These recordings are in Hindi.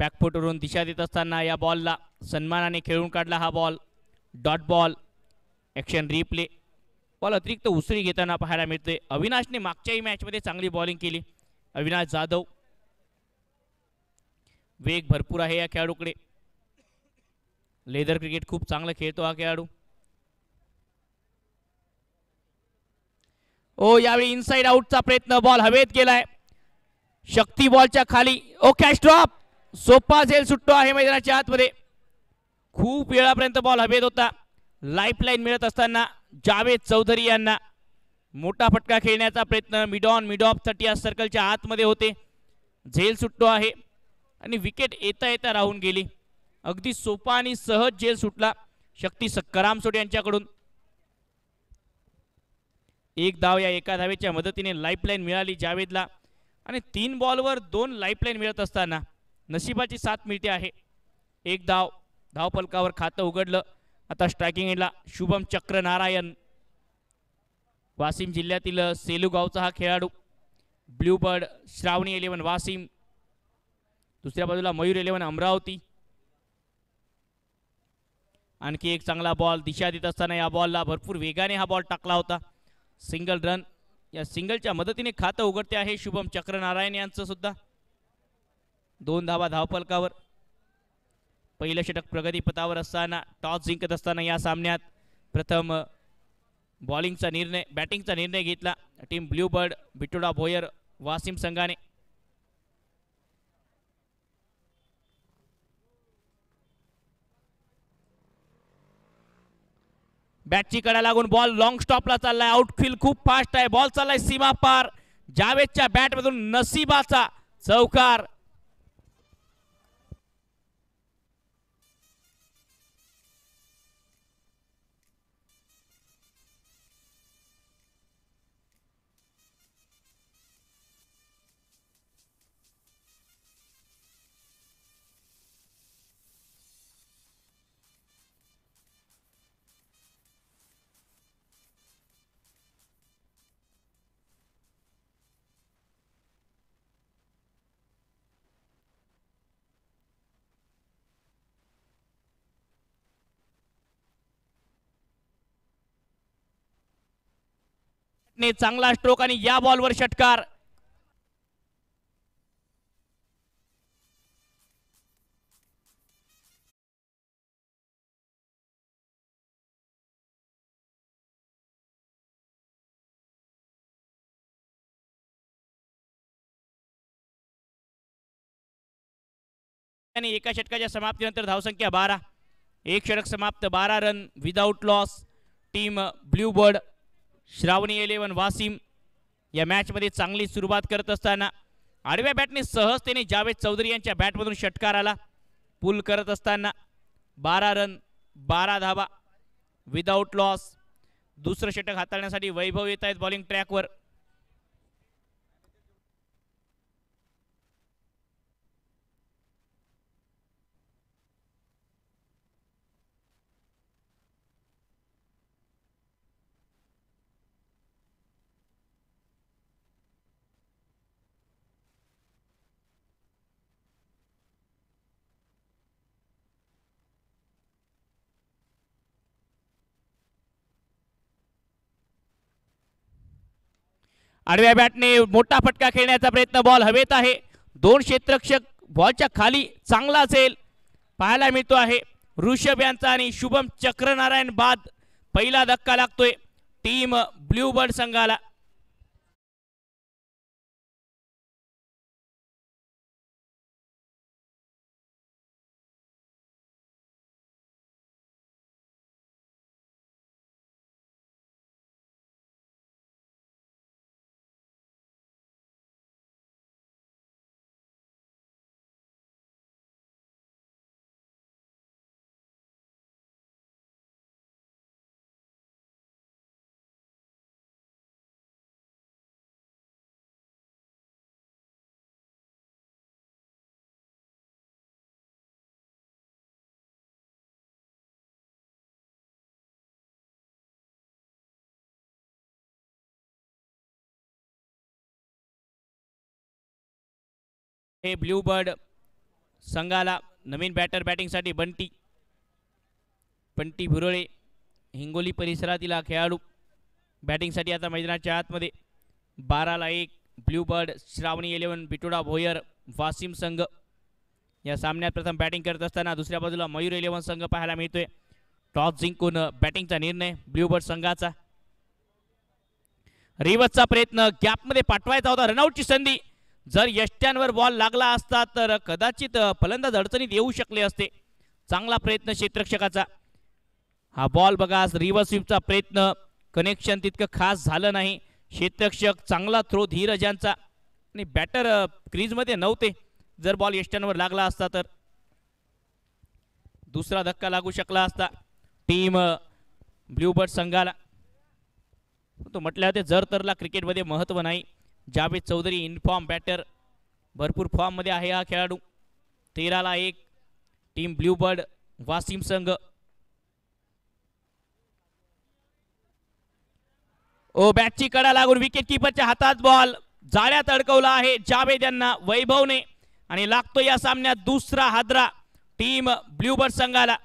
बॅकफुटवरून दिशा देत असताना या बॉलला सन्मानाने खेळून काढला हा ball. Dot ball. Action replay. Ball अतिरिक्त उसळी घेताना पाहायला मिळते. अविनाशने मागच्याही मॅचमध्ये चांगली बॉलिंग केली. अविनाश जाधव. वेग भरपूर आहे या खेळाडूकडे. लेदर क्रिकेट खूप चांगलं खेळतो हा खेळाडू. ओ यावेळी इनसाइड आउटचा प्रयत्न. बॉल हवेत गेलाय. शक्ती बॉलच्या खाली. ओ कॅच ड्रॉप. सोपा झेल सुटतो आहे मैदानाच्या आतमध्ये. खूप वेळापर्यंत बॉल हवेत होता. लाईफलाईन मिळत असताना जावेद चौधरी यांना मोठा फटका खेळण्याचा प्रयत्न. मिड ऑन मिड ऑफ 30 सर्कलच्या आतमध्ये होते. झेल सुटतो आहे आणि विकेट येता येता राहून गेली. अगदी सोपा आणि सहज झेल सुटला शक्ती करामसोड यांच्याकडून. एक धाव या एका धावेच्या मदतीने लाईफलाईन मिळाली जावेदला आणि 3 बॉलवर 2 लाईफलाईन मिळत असताना नशिबाची साथ मिळते आहे. एक धाव. धावफलकावर खातं उघडलं. आता स्ट्रायकिंग एंडला शुभम चक्र नारायण. वाशिम जिल्ह्यातील सेलू गावचा हा खेळाडू. Blue bird Shravani 11 Washim. दुसऱ्या बाजूला मयूर 11 अमरावती. आणखी एक चांगला बॉल दिशा देत असताना या बॉलला भरपूर वेगाने हा बॉल टाकला होता. Single run. या सिंगलच्या मदतीने खातं उघडते आहे शुभम चक्र नारायण यांचं सुद्धा. 2 धावा धावफलकावर. पहिलं षटक प्रगतीपथावर असताना टॉस जिंकत असताना या सामन्यात प्रथम बॉलिंगचा निर्णय बॅटिंगचा निर्णय घेतला team blue bird Bitoda Bhoyar Washim संघाने. बॅटची कडा लागून बॉल लॉंग स्टॉपला चाललाय. आउटफील्ड खूप फास्ट आहे. बॉल चाललाय सीमा पार. जावेदच्या बॅटमधून नसीबाचा चौकार. चांगला स्ट्रोक आणि या बॉलवर षटकार. आणि एका षटकाच्या समाप्तीनंतर धावसंख्या 12. एक षटक समाप्त. 12 run without loss. Team blue bird Shravani 11 Washim या मॅचमध्ये चांगली सुरुवात करत असताना आडव्या बॅटने सहजतेने जावेद चौधरी यांच्या बॅटमधून षटकार आला. पुल करत असताना 12 रन 12 धावा विदाउट लॉस. दुसरं षटक हाताळण्यासाठी वैभव येत आहेत बॉलिंग ट्रॅकवर. आडव्या बॅटने मोठा फटका खेळण्याचा प्रयत्न. बॉल हवेत आहे. 2 क्षेत्ररक्षक बॉलच्या खाली. चांगला असेल पाहायला मिळतो आहे ऋषभ यांचा आणि शुभम चक्रनारायण बाद पहिला धक्का लागतोय टीम ब्ल्यू बर्ड संघाला. हे ब्ल्यू बर्ड संघाला नवीन बॅटर बॅटिंगसाठी बंटी भुरळे हिंगोली परिसरातील हा खेळाडू बॅटिंगसाठी आता मैदानाच्या आतमध्ये. 12ला 1 ब्ल्यू बर्ड श्रावणी 11 बिटोडा भोयर वासिम संघ या सामन्यात प्रथम बॅटिंग करत असताना दुसऱ्या बाजूला मयूर 11 संघ पाहायला मिळतोय. टॉस जिंकून बॅटिंगचा निर्णय ब्ल्यू बर्ड संघाचा. रिवर्सचा प्रयत्न गॅपमध्ये पाठवायचा होता, रनआउटची संधी. जर यष्ट्यांवर बॉल लागला असता तर कदाचित फलंदाज अडचणीत येऊ शकले असते. चांगला प्रयत्न क्षेत्ररक्षकाचा. हा बॉल बघा, रिव्हर्स स्वीपचा प्रयत्न, कनेक्शन तितकं खास झालं नाही. क्षेत्ररक्षक चांगला थ्रो धीरज यांचा आणि बॅटर क्रीजमध्ये नव्हते. जर बॉल यष्ट्यांवर लागला असता तर दुसरा धक्का लागू शकला असता टीम ब्ल्यू बर्ड संघाला. तो म्हटलं होते जर तरला क्रिकेटमध्ये महत्त्व नाही. जावेद चौधरी इनफॉर्म बॅटर, भरपूर फॉर्ममध्ये आहे हा खेळाडू. 13ला 1 टीम ब्ल्यू बर्ड वासिम संघ. ओ बॅटची कडा लागून विकेट किपरच्या हातात बॉल जाळ्यात अडकवला आहे जावेद यांना वैभवने आणि लागतो या सामन्यात दुसरा हादरा टीम ब्ल्यू बर्ड संघाला.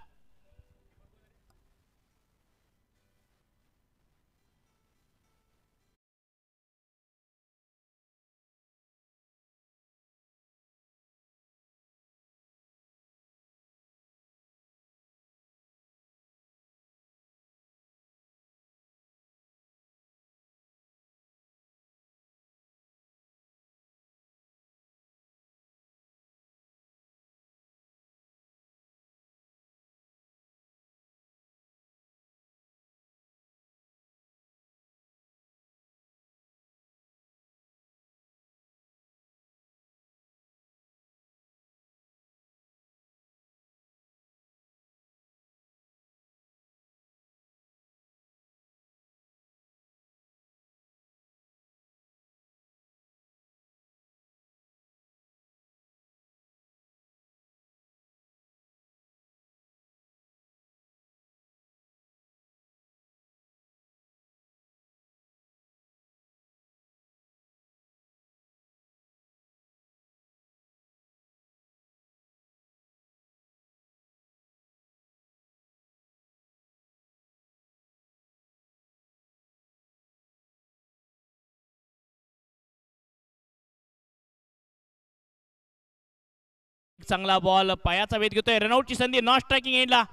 चांगला बॉल पायाचा वेध घेतोय, रनआउटची संधी, नॉन स्ट्रायकिंग एंडला.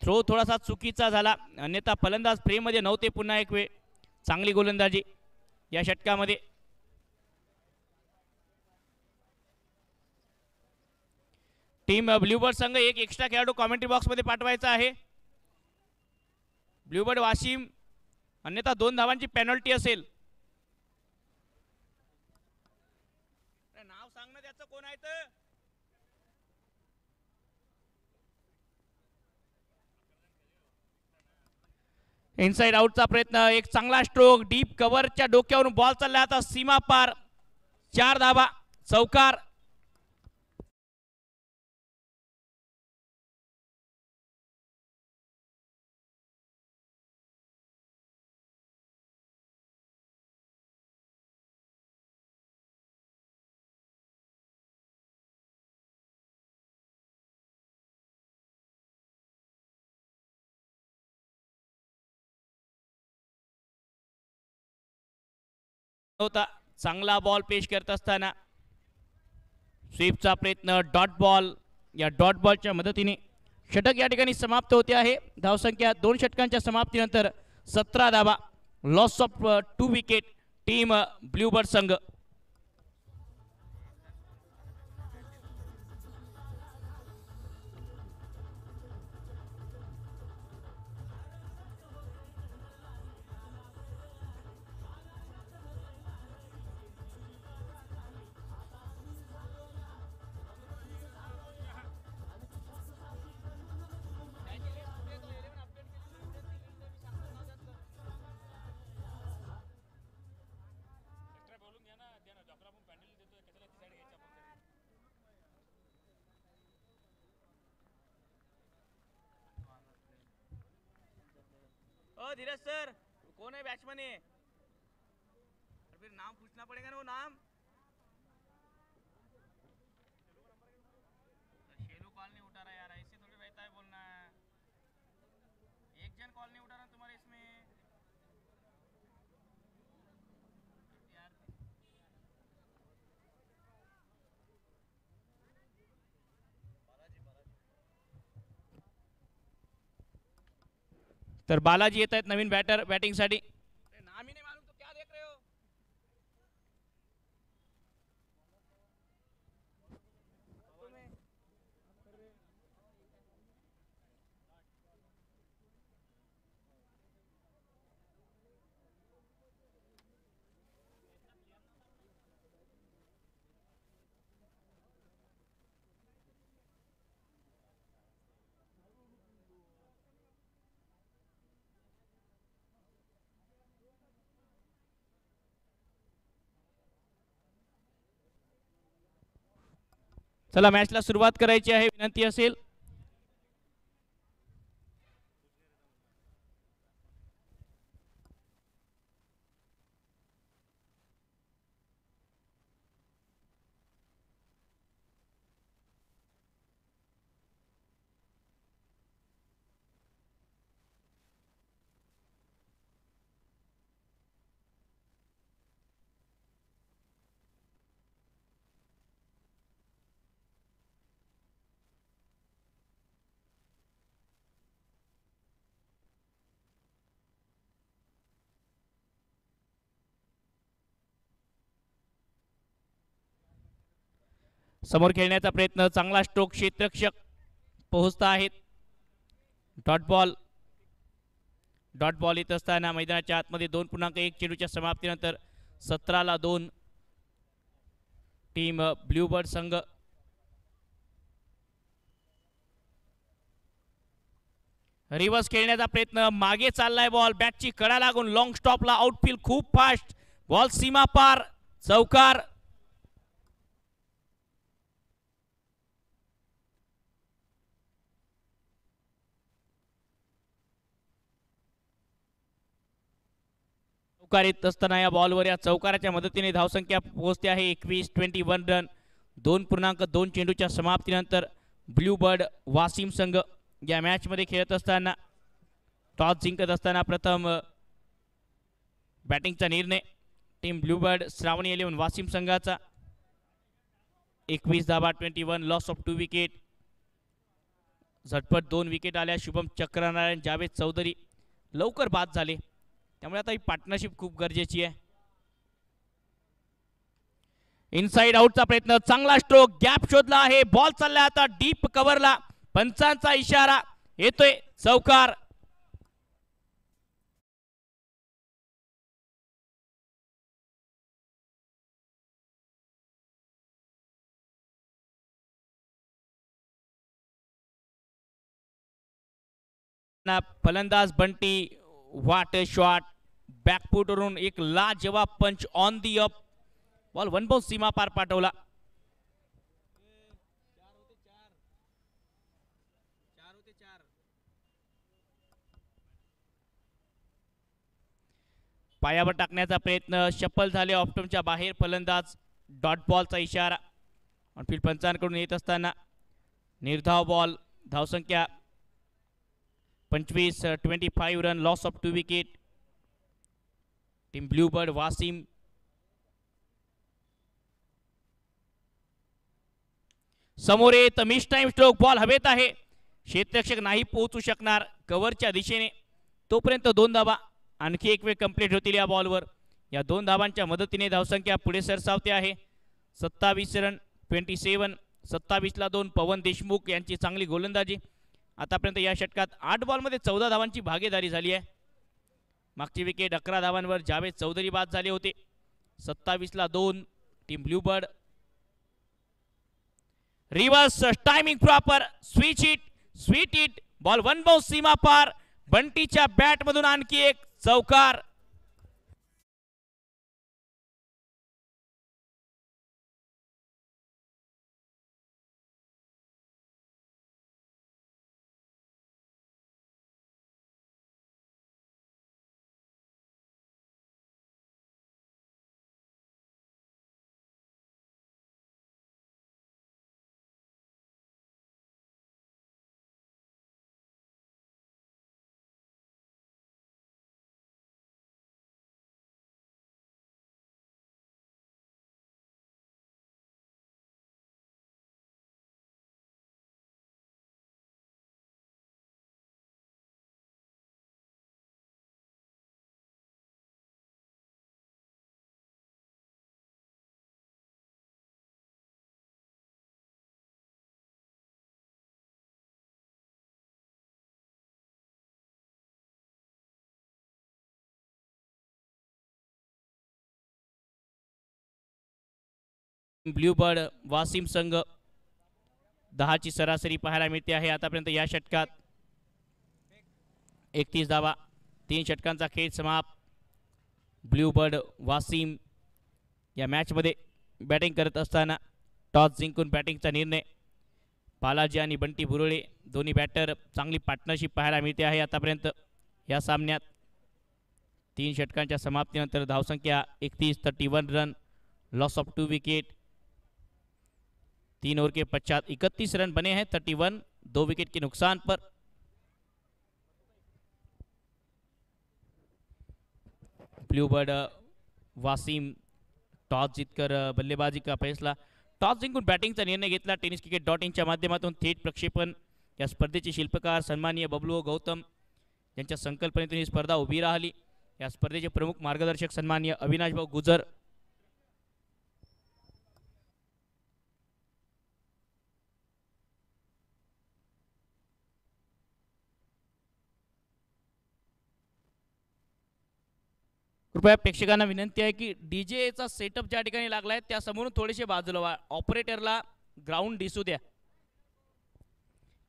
थ्रो थोडासा चुकीचा झाला, अन्यथा फलंदाज फ्रेममध्ये नव्हते. पुन्हा एक वेळ चांगली गोलंदाजी या षटकामध्ये. टीम ब्ल्यू बर्ड संघ एक एक्स्ट्रा खेळाडू कॉमेंट्री बॉक्स मध्ये पाठवायचा आहे. ब्ल्यू बर्ड वाशिम, अन्यथा 2 धावांची पेनल्टी असेल. नाव सांगणं त्याचं कोण आहे तर इनसाइड आउटचा प्रयत्न, एक चांगला स्ट्रोक, डीप कव्हरच्या डोक्यावरून बॉल चालला आता सीमा पार. 4 धावा, चौकार. होता चांगला बॉल पेश करत असताना स्वीपचा प्रयत्न, डॉट बॉल. या डॉट बॉलच्या मदतीने षटक या ठिकाणी समाप्त होते आहे. धावसंख्या 2 षटकांच्या समाप्तीनंतर 17 धावा, loss of 2 wicket team blue bird संघ. धीरज सर, कौन है बैट्समैन है? फिर नाम पूछना पड़ेगा ना, वो नाम तर बालाजी येत आहेत नवीन बॅटर बॅटिंगसाठी. चला मॅचला सुरुवात करायची आहे, विनंती असेल. समोर खेळण्याचा प्रयत्न, चांगला स्ट्रोक, क्षेत्ररक्षक पोहोचत आहेत. डॉट बॉल येत असताना मैदानाच्या आतमध्ये 2.1 चेंडूच्या समाप्तीनंतर 17-2 टीम ब्ल्यूबर्ड संघ. रिव्हर्स खेळण्याचा प्रयत्न, मागे चाललाय बॉल, बॅटची कडा लागून लॉंग स्टॉपला, आउटफील्ड खूप फास्ट, बॉल सीमा पार, चौकार. चौकार येत असताना या बॉलवर या चौकाराच्या मदतीने धावसंख्या पोहोचते आहे 21 रन. 2.2 चेंडूच्या समाप्तीनंतर ब्ल्यूबर्ड वासिम संघ या मॅच मध्ये खेळत असताना, टॉस जिंकत असताना प्रथम बॅटिंगचा निर्णय टीम ब्ल्यूबर्ड श्रावणी 11 वासिम संघाचा. 21 धाबा, 21 लॉस ऑफ 2 विकेट. झटपट 2 विकेट आल्या. शुभम चक्रनारायण, जावेद चौधरी लवकर बाद झाले, त्यामुळे आता ही पार्टनरशिप खूप गरजेची आहे. इनसाइड आउटचा प्रयत्न, चांगला स्ट्रोक, गॅप शोधला आहे, बॉल चालला आता डीप कव्हरला, पंचांचा इशारा येतोय, चौकार. फलंदाज Bunty, what a shot, back foot वरून एक लाजवाब punch on the up, ball one bounce सीमा पार पाठवला. पायावर टाकण्याचा प्रयत्न, शफल झाले, ऑप्टमच्या बाहेर फलंदाज, डॉट बॉलचा इशारा. ऑनफील्ड पंचांकडून येत असताना निर्धाव बॉल, धावसंख्या 25 run, loss of 2 wicket. Team blue bird Washim समोर येत, मिस टाइम स्ट्रोक, बॉल हवेत आहे, क्षेत्ररक्षक नाही पोहोचू शकणार कव्हरच्या दिशेने, तोपर्यंत 2 धाबा. आणखी एक वेळ कंप्लीट होतील या बॉलवर. या 2 धाबांच्या मदतीने धावसंख्या पुढे सरसावते आहे 27 रन. 27, 27ला 2. पवन देशमुख यांची चांगली गोलंदाजी. आतापर्यंत या षटकात 8 बॉलमध्ये 14 धावांची भागीदारी झाली आहे. मागची विकेट 11 धावांवर जावेद चौधरी बाद झाले होते. 27ला 2 team blue bird. Reverse timing proper, sweet hit, ball one bounce सीमा पार, बंटीच्या बॅट मधून आणखी एक चौकार. ब्ल्यू बर्ड वासिम संघ 10ची सरासरी पाहायला मिळते आहे आतापर्यंत या षटकात. 31 धावा, 3 षटकांचा खेळ समाप्त. ब्ल्यू बर्ड वासिम या मॅचमध्ये बॅटिंग करत असताना टॉस जिंकून बॅटिंगचा निर्णय. बालाजी आणि बंटी बुरुळे दोन्ही बॅटर चांगली पार्टनरशिप पाहायला मिळते आहे आतापर्यंत या सामन्यात. 3 षटकांच्या समाप्तीनंतर धावसंख्या 31, 31 run, loss of 2 wicket. 3 over के पश्चात 31 रन बने हैं, 31, 2 विकेट के नुकसान पर. ब्लू बर्ड वासिम टॉस जीतकर बल्लेबाजी का फैसला. टॉस जिंकून बॅटिंगचा निर्णय घेतला. टेनिस क्रिकेट.inच्या माध्यमातून थेट प्रक्षेपण. या स्पर्धेचे शिल्पकार सन्माननीय बबलू गौतम यांच्या संकल्पनेतून ही स्पर्धा उभी राहिली. या स्पर्धेचे प्रमुख मार्गदर्शक सन्माननीय अविनाश भाऊ गुजर. कृपया प्रेक्षकांना विनंती आहे की डीजेचा सेटअप ज्या ठिकाणी लागलाय त्या समोरून थोडेसे बाजूला व्हा. ऑपरेटरला ग्राउंड दिसू द्या.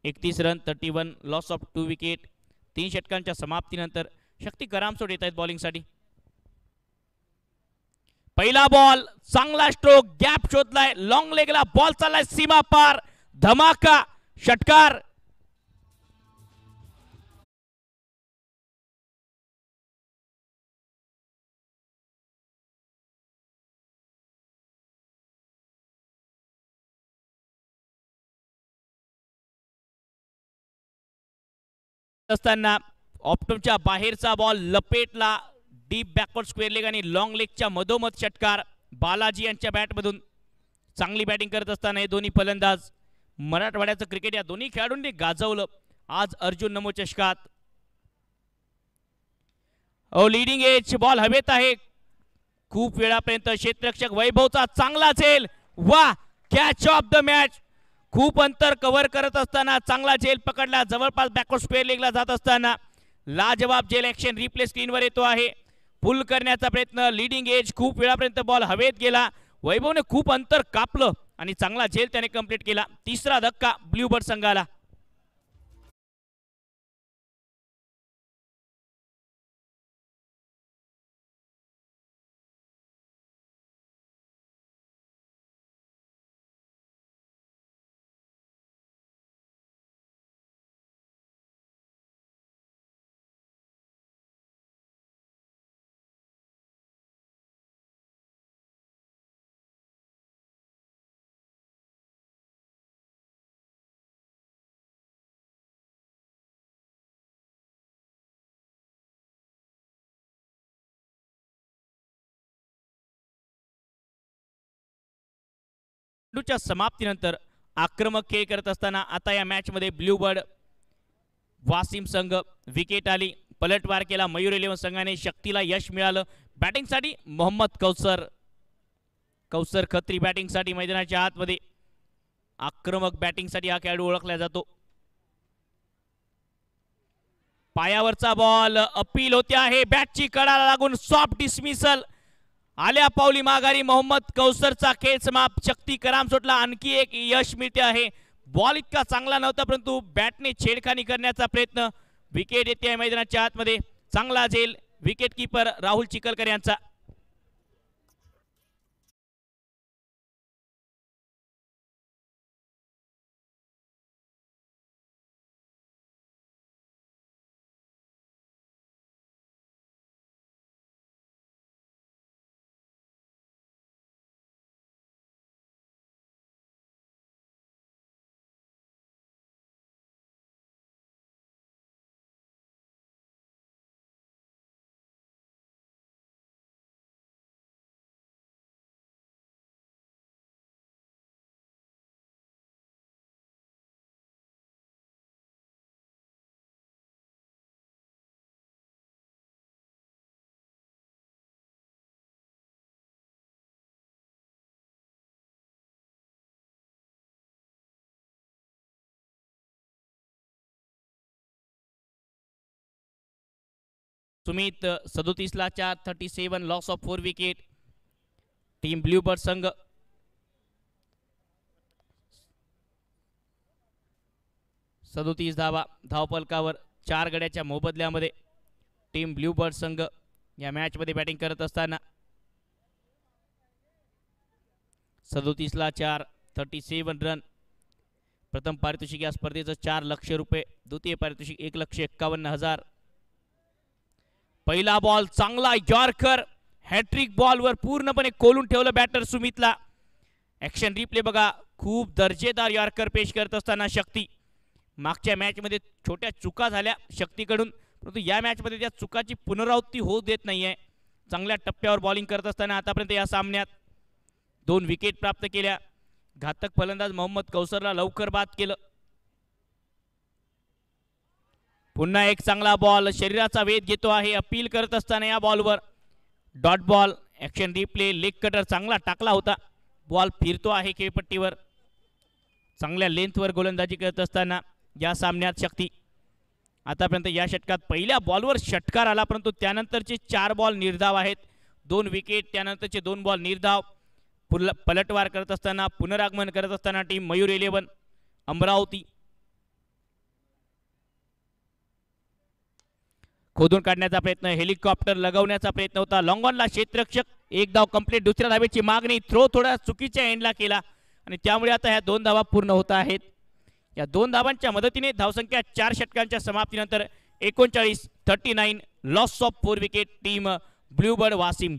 31 रन, 31, लॉस ऑफ 2 विकेट. 3 षटकांच्या समाप्तीनंतर शक्ती करामसोड येत आहेत बॉलिंगसाठी. पहिला बॉल, चांगला स्ट्रोक, गॅप शोधलाय, लॉंग लेगला बॉल चाललाय सीमा पार, धमाका षटकार. असताना ऑप्टमच्या बाहेरचा बॉल लपेटला, डीप बॅकवर्ड स्क्वेअर लेग आणि लॉंग लेगच्या मधोमध षटकार. बालाजी यांच्या बॅटमधून चांगली बॅटिंग करत असताना हे दोन्ही फलंदाज, मराठवाड्याचं क्रिकेट या दोन्ही खेळाडूंनी गाजवलं आज अर्जुन नमो चषकात. लीडिंग एज बॉल हवेत आहे. खूप वेळापर्यंत क्षेत्ररक्षक वैभवचा चांगला झेल. वा, कॅच ऑफ द मॅच. खूप अंतर कव्हर करत असताना चांगला झेल पकडला. जवळपास बॅकवर्ड स्क्वेअर लेगला जात असताना लाजवाब झेल ॲक्शन रिप्ले स्क्रीनवर येतो आहे. पुल करण्याचा प्रयत्न. लीडिंग एज, खूप वेळापर्यंत बॉल हवेत गेला. वैभवने खूप अंतर कापलं आणि चांगला झेल त्याने कंप्लीट केला. तिसरा धक्का ब्ल्यू बर्ड संघाला. च्या समाप्तीनंतर आक्रमक खेळ करत असताना आता या मॅच मध्ये ब्ल्यू बर्ड वासिम संघ विकेट आली. पलटवार केला मयूर 11 संघाने. शक्तीला यश मिळालं. बॅटिंगसाठी मोहम्मद कौसर खत्री बॅटिंगसाठी मैदानाच्या आतमध्ये. आक्रमक बॅटिंगसाठी हा खेळाडू ओळखला जातो. पायावरचा बॉल अपील होते आहे. बॅटची कडाला लागून सॉफ्ट डिसमिसल. आल्या पावली माघारी मोहम्मद कौसरचा खेळ समाप्त. शक्ती करामसोटला आणखी एक यश मिळते आहे. बॉल इतका चांगला नव्हता परंतु बॅटने छेडखानी करण्याचा प्रयत्न. विकेट येते आहे मैदानाच्या आतमध्ये. चांगला झेल विकेट कीपर राहुल चिखलकर यांचा. सुमित 37 ला 4, 37, loss of 4 wicket. Team blue bird संघ 37 धावा धावपलकावर 4 गड्याच्या मोबदल्यामध्ये टीम ब्ल्यूबर्ड संघ या मॅचमध्ये बॅटिंग करत असताना 37 ला 4 37 रन. प्रथम पारितोषिक या स्पर्धेचं 4 लाख रुपये, द्वितीय पारितोषिक 1,51,000. पहिला बॉल चांगला यॉर्कर, हॅट्रिक बॉलवर पूर्णपणे कोलून ठेवलं बॅटर सुमितला. ॲक्शन रिप्ले बघा, खूप दर्जेदार यॉर्कर पेश करत असताना शक्ती. मागच्या मॅचमध्ये छोट्या चुका झाल्या शक्तीकडून, परंतु या मॅचमध्ये त्या चुकाची पुनरावृत्ती होऊ देत नाहीये. चांगल्या टप्प्यावर बॉलिंग करत असताना आतापर्यंत या सामन्यात 2 विकेट प्राप्त केल्या. घातक फलंदाज मोहम्मद कौसरला लवकर बाद केलं. पुन्हा एक चांगला बॉल, शरीराचा वेध घेतो आहे. अपील करत असताना या बॉलवर dot ball. Action replay, leg cutter चांगला टाकला होता. बॉल फिरतो आहे खेळपट्टीवर. चांगल्या लेंथवर गोलंदाजी करत असताना या सामन्यात शक्ती. आतापर्यंत या षटकात पहिल्या बॉलवर षटकार आला, परंतु त्यानंतरचे 4 बॉल निर्धाव आहेत. 2 विकेट, त्यानंतरचे 2 बॉल निर्धाव. पलटवार करत असताना, पुनरागमन करत असताना टीम मयूर 11 अमरावती. खोदून काढण्याचा प्रयत्न, हेलिकॉप्टर लगवण्याचा प्रयत्न होता. लॉंग ऑनला क्षेत्ररक्षक, 1 धाव कंप्लीट. दुसऱ्या धावेची मागणी, थ्रो थोडा चुकीच्या एंडला केला आणि त्यामुळे आता ह्या 2 धावा पूर्ण होत आहेत. या 2 धावांच्या मदतीने धावसंख्या 4 षटकांच्या समाप्तीनंतर 39-39, loss of 4 wicket team blue bird Washim.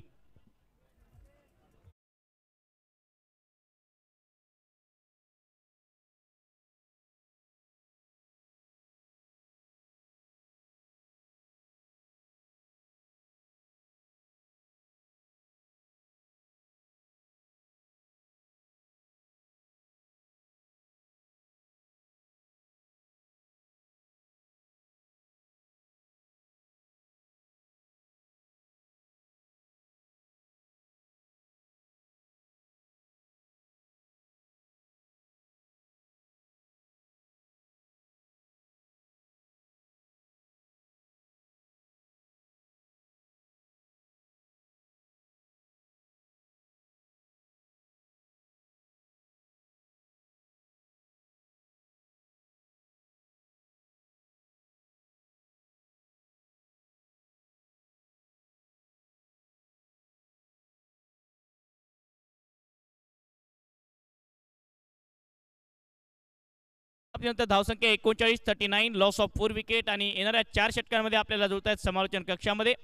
नंतर धावसंख्या 39-39, लॉस ऑफ 4 विकेट. आणि येणाऱ्या 4 षटकांमध्ये आपल्याला जुळत आहेत समालोचन कक्षामध्ये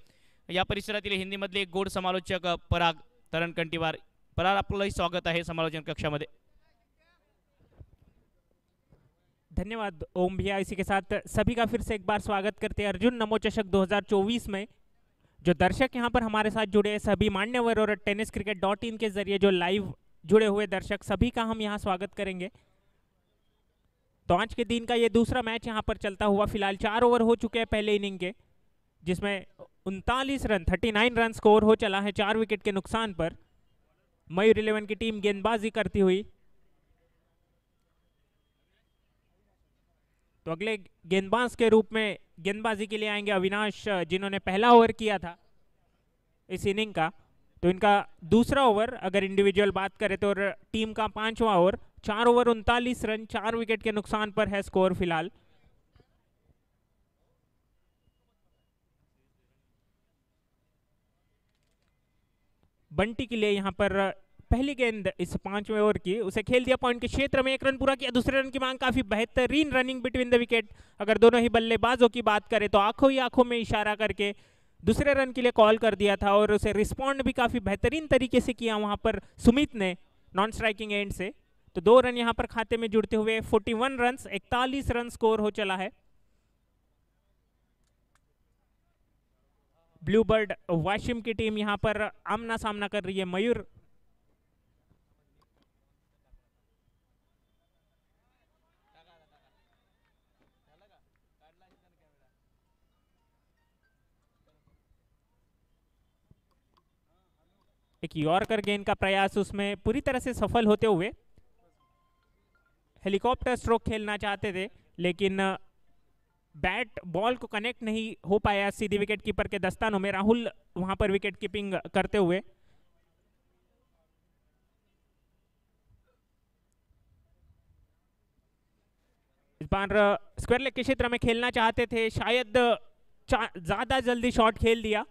या परिसरातील हिंदीमधले एक गोड समालोचक पराग तरणकंटीवार. पराग, आपलंही स्वागत आहे समालोचन कक्षामध्ये. धन्यवाद ओम भैया। इसी के साथ सभी का फिर से एक बार स्वागत करते हैं अर्जुन नमो चषक 2024 में। जो दर्शक यहाँ पर हमारे साथ जुड़े हैं सभी मान्यवर और tenniscricket.in के जरिए जो लाइव जुड़े हुए दर्शक सभी का हम यहाँ स्वागत करेंगे। तो आज के दिन का ये दूसरा मैच यहाँ पर चलता हुआ, फिलहाल 4 ओवर हो चुके हैं पहले इनिंग के, जिसमें 39 रन 39 रन स्कोर हो चला है 4 विकेट के नुकसान पर। मयूर 11 की टीम गेंदबाजी करती हुई। तो अगले गेंदबाज के रूप में गेंदबाजी के लिए आएंगे अविनाश, जिन्होंने पहला ओवर किया था इस इनिंग का। तो इनका दूसरा ओवर अगर इंडिविजुअल बात करें तो टीम का 5वां ओवर, 4 ओवर 39 रन 4 विकेट के नुकसान पर है स्कोर फिलहाल। बंटी के लिए यहाँ पर पहली गेंद इस 5वें ओवर की, उसे खेल दिया पॉइंट के क्षेत्र में, 1 रन पूरा किया। दूसरे रन की मांग, काफी बेहतरीन रनिंग बिटवीन द विकेट। अगर दोनों ही बल्लेबाजों की बात करें तो आंखों ही आंखों में इशारा करके दूसरे रन के लिए कॉल कर दिया था और उसे रिस्पॉन्ड भी काफी बेहतरीन तरीके से किया वहां पर सुमित ने नॉन स्ट्राइकिंग एंड से। तो 2 रन यहां पर खाते में जुड़ते हुए 41 रन 41 रन स्कोर हो चला है। ब्लूबर्ड वाशिम की टीम यहां पर आमना सामना कर रही है मयूर। एक यॉर्कर गेंद का प्रयास उसमें पूरी तरह से सफल होते हुए। हेलीकॉप्टर स्ट्रोक खेलना चाहते थे लेकिन बैट बॉल को कनेक्ट नहीं हो पाया सीधी विकेट कीपर के दस्तानों में। राहुल वहां पर विकेट कीपिंग करते हुए। इस बार स्क्वायर लेग के क्षेत्र में खेलना चाहते थे, शायद ज्यादा जल्दी शॉट खेल दिया।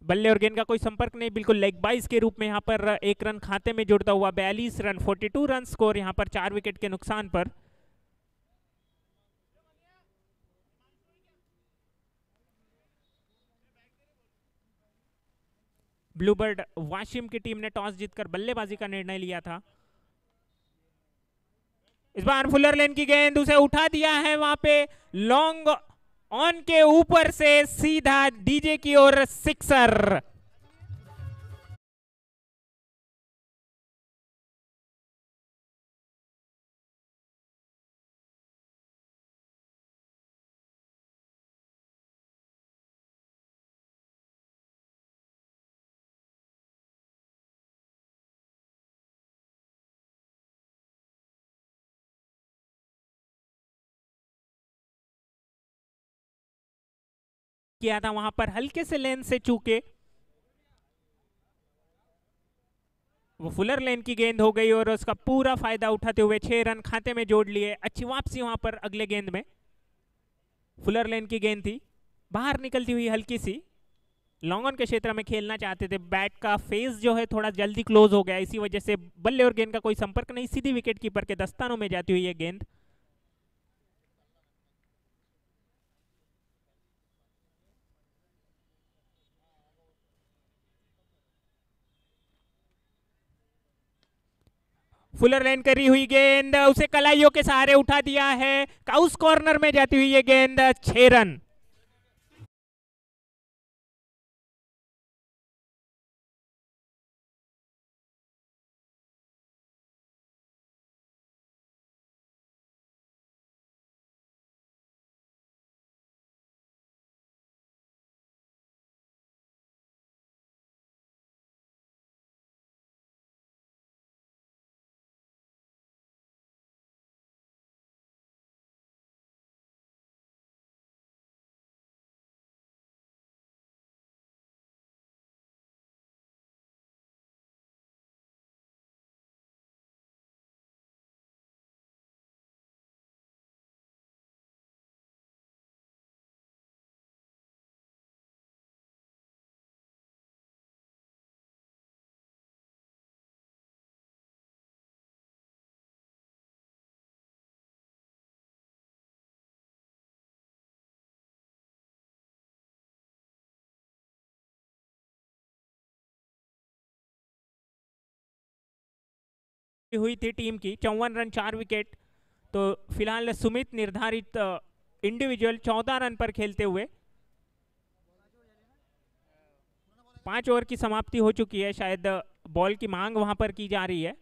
बल्ले और गेंद का कोई संपर्क नहीं, बिल्कुल लेग बाइस के रूप में यहाँ पर एक रन खाते में जुड़ता हुआ। 42 रन, 42 रन स्कोर यहाँ पर 4 विकेट के नुकसान पर। ब्लूबर्ड वाशिम की टीम ने टॉस जीतकर बल्लेबाजी का निर्णय लिया था। इस बार फुलर लेन की गेंद, उसे उठा दिया है वहां पे लॉन्ग ऑन के ऊपर से सीधा डीजे की ओर, सिक्सर। किया था वहां पर हल्के से लेन से चूके, वो फुलर लेन की गेंद हो गई और उसका पूरा फायदा उठाते हुए 6 रन खाते में जोड़ लिए। अच्छी वापसी वहां पर अगले गेंद में। फुलर लेन की गेंद थी, बाहर निकलती हुई हल्की सी। लॉन्ग ऑन के क्षेत्र में खेलना चाहते थे, बैट का फेस जो है थोड़ा जल्दी क्लोज हो गया, इसी वजह से बल्ले और गेंद का कोई संपर्क नहीं, सीधी विकेट कीपर के दस्तानों में जाती हुई ये गेंद। फुलर लेन करी हुई गेंद, उसे कलाइयों के सहारे उठा दिया है, काउस कॉर्नर में जाती हुई ये गेंद, 6 रन। हुई थी टीम की 54 रन 4 विकेट। तो फिलहाल सुमित निर्धारित इंडिविजुअल 14 रन पर खेलते हुए 5 ओवर की समाप्ति हो चुकी है, शायद बॉल की मांग वहां पर की जा रही है।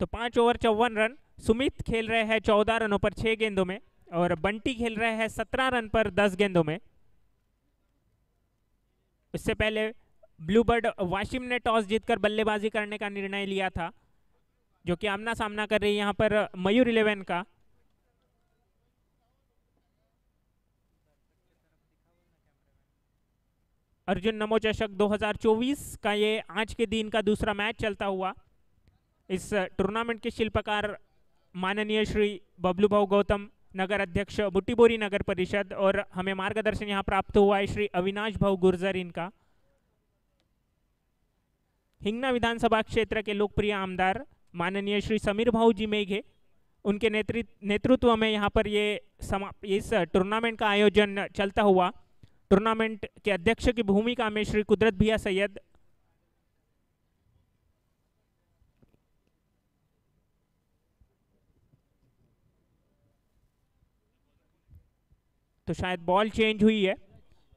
तो 5 ओवर 54 रन, सुमित खेल रहे हैं 14 रनों पर 6 गेंदों में, और बंटी खेल रहे हैं 17 रन पर 10 गेंदों में। इससे पहले ब्लूबर्ड वाशिम ने टॉस जीतकर बल्लेबाजी करने का निर्णय लिया था, जो कि आमना सामना कर रही है यहाँ पर मयूर 11 का। अर्जुन नमो चषक 2024 का ये आज के दिन का दूसरा मैच चलता हुआ। इस टूर्नामेंट के शिल्पकार माननीय श्री बबलू भाऊ गौतम, नगर अध्यक्ष बुट्टीबोरी नगर परिषद, और हमें मार्गदर्शन यहाँ प्राप्त हुआ है श्री अविनाश भाऊ गुर्जर इनका। हिंगना विधानसभा क्षेत्र के लोकप्रिय आमदार माननीय श्री समीर भाऊ जी मेघे, उनके नेतृत्व में यहाँ पर ये इस टूर्नामेंट का आयोजन चलता हुआ। टूर्नामेंट के अध्यक्ष की भूमिका में श्री कुदरत भैया सैयद, तो शायद बॉल चेंज हुई है।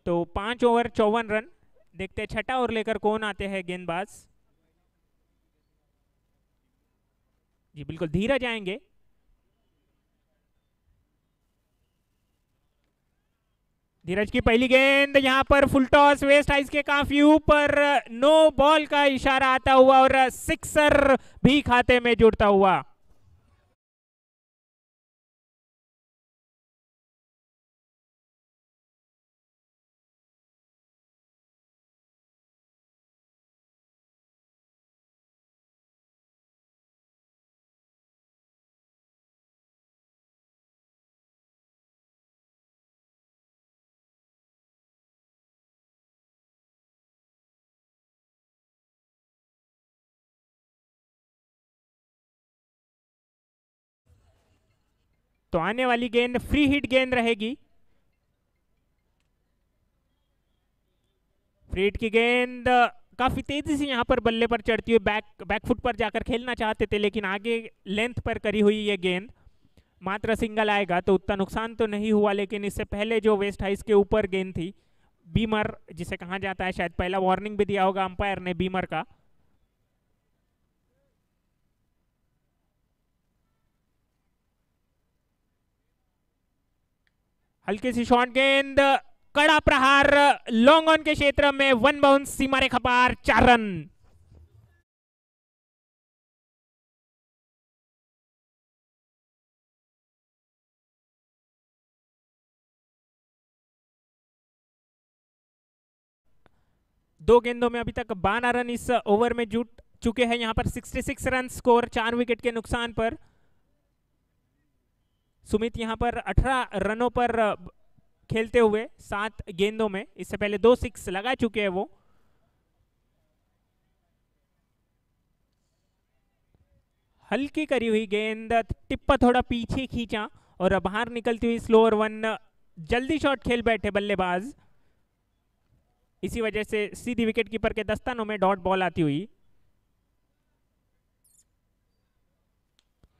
तो 5 ओवर 54 रन, देखते हैं छठा ओवर लेकर कौन आते हैं गेंदबाज। जी बिल्कुल, धीरज आएंगे। धीरज की पहली गेंद यहाँ पर फुल टॉस, वेस्ट आइस के काफी ऊपर, नो बॉल का इशारा आता हुआ और सिक्सर भी खाते में जुड़ता हुआ। तो आने वाली गेंद फ्री हिट गेंद रहेगी। फ्री हिट की गेंद काफी तेजी से यहाँ पर बल्ले पर चढ़ती हुई बैकफुट पर जाकर खेलना चाहते थे, लेकिन आगे लेंथ पर करी हुई ये गेंद, मात्र सिंगल आएगा तो उतना नुकसान तो नहीं हुआ। लेकिन इससे पहले जो वेस्ट हाइस के ऊपर गेंद थी, बीमर जिसे कहा जाता है, शायद पहला वार्निंग भी दिया होगा अंपायर ने बीमर का। हल्की सी शॉर्ट गेंद, कड़ा प्रहार लॉन्ग ऑन के क्षेत्र में, वन बाउंस, सीमा रेखा पार, 4 रन। दो गेंदों में अभी तक 12 रन इस ओवर में जुट चुके हैं। यहां पर 66 रन स्कोर 4 विकेट के नुकसान पर। सुमित यहां पर 18 रनों पर खेलते हुए 7 गेंदों में, इससे पहले 2 6 लगा चुके हैं वो। हल्की करी हुई गेंद, टिप्पा थोड़ा पीछे खींचा और बाहर निकलती हुई स्लोअर वन, जल्दी शॉट खेल बैठे बल्लेबाज। इसी वजह से सीधी विकेट कीपर के दस्तानों में डॉट बॉल आती हुई।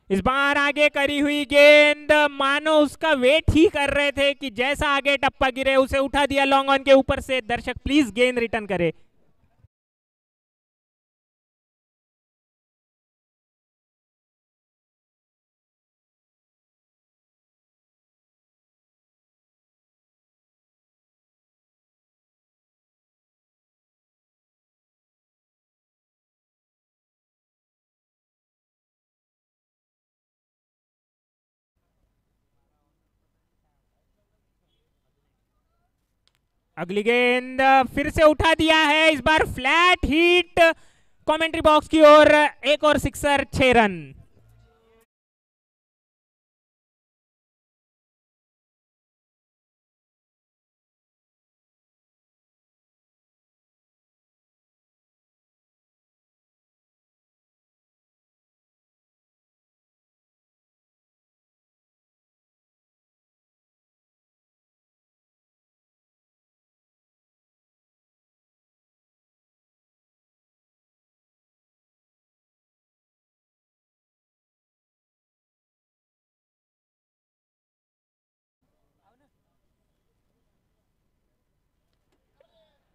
इस बार आगे करी हुई गेंद, मानो उसका वेट ही कर रहे थे कि जैसा आगे टप्पा गिरे उसे उठा दिया लॉन्ग ऑन के ऊपर से। दर्शक प्लीज गेंद रिटर्न करे। अगली गेंद फिर से उठा दिया है, इस बार फ्लैट हिट कमेंट्री बॉक्स की ओर, एक और सिक्सर, 6 रन।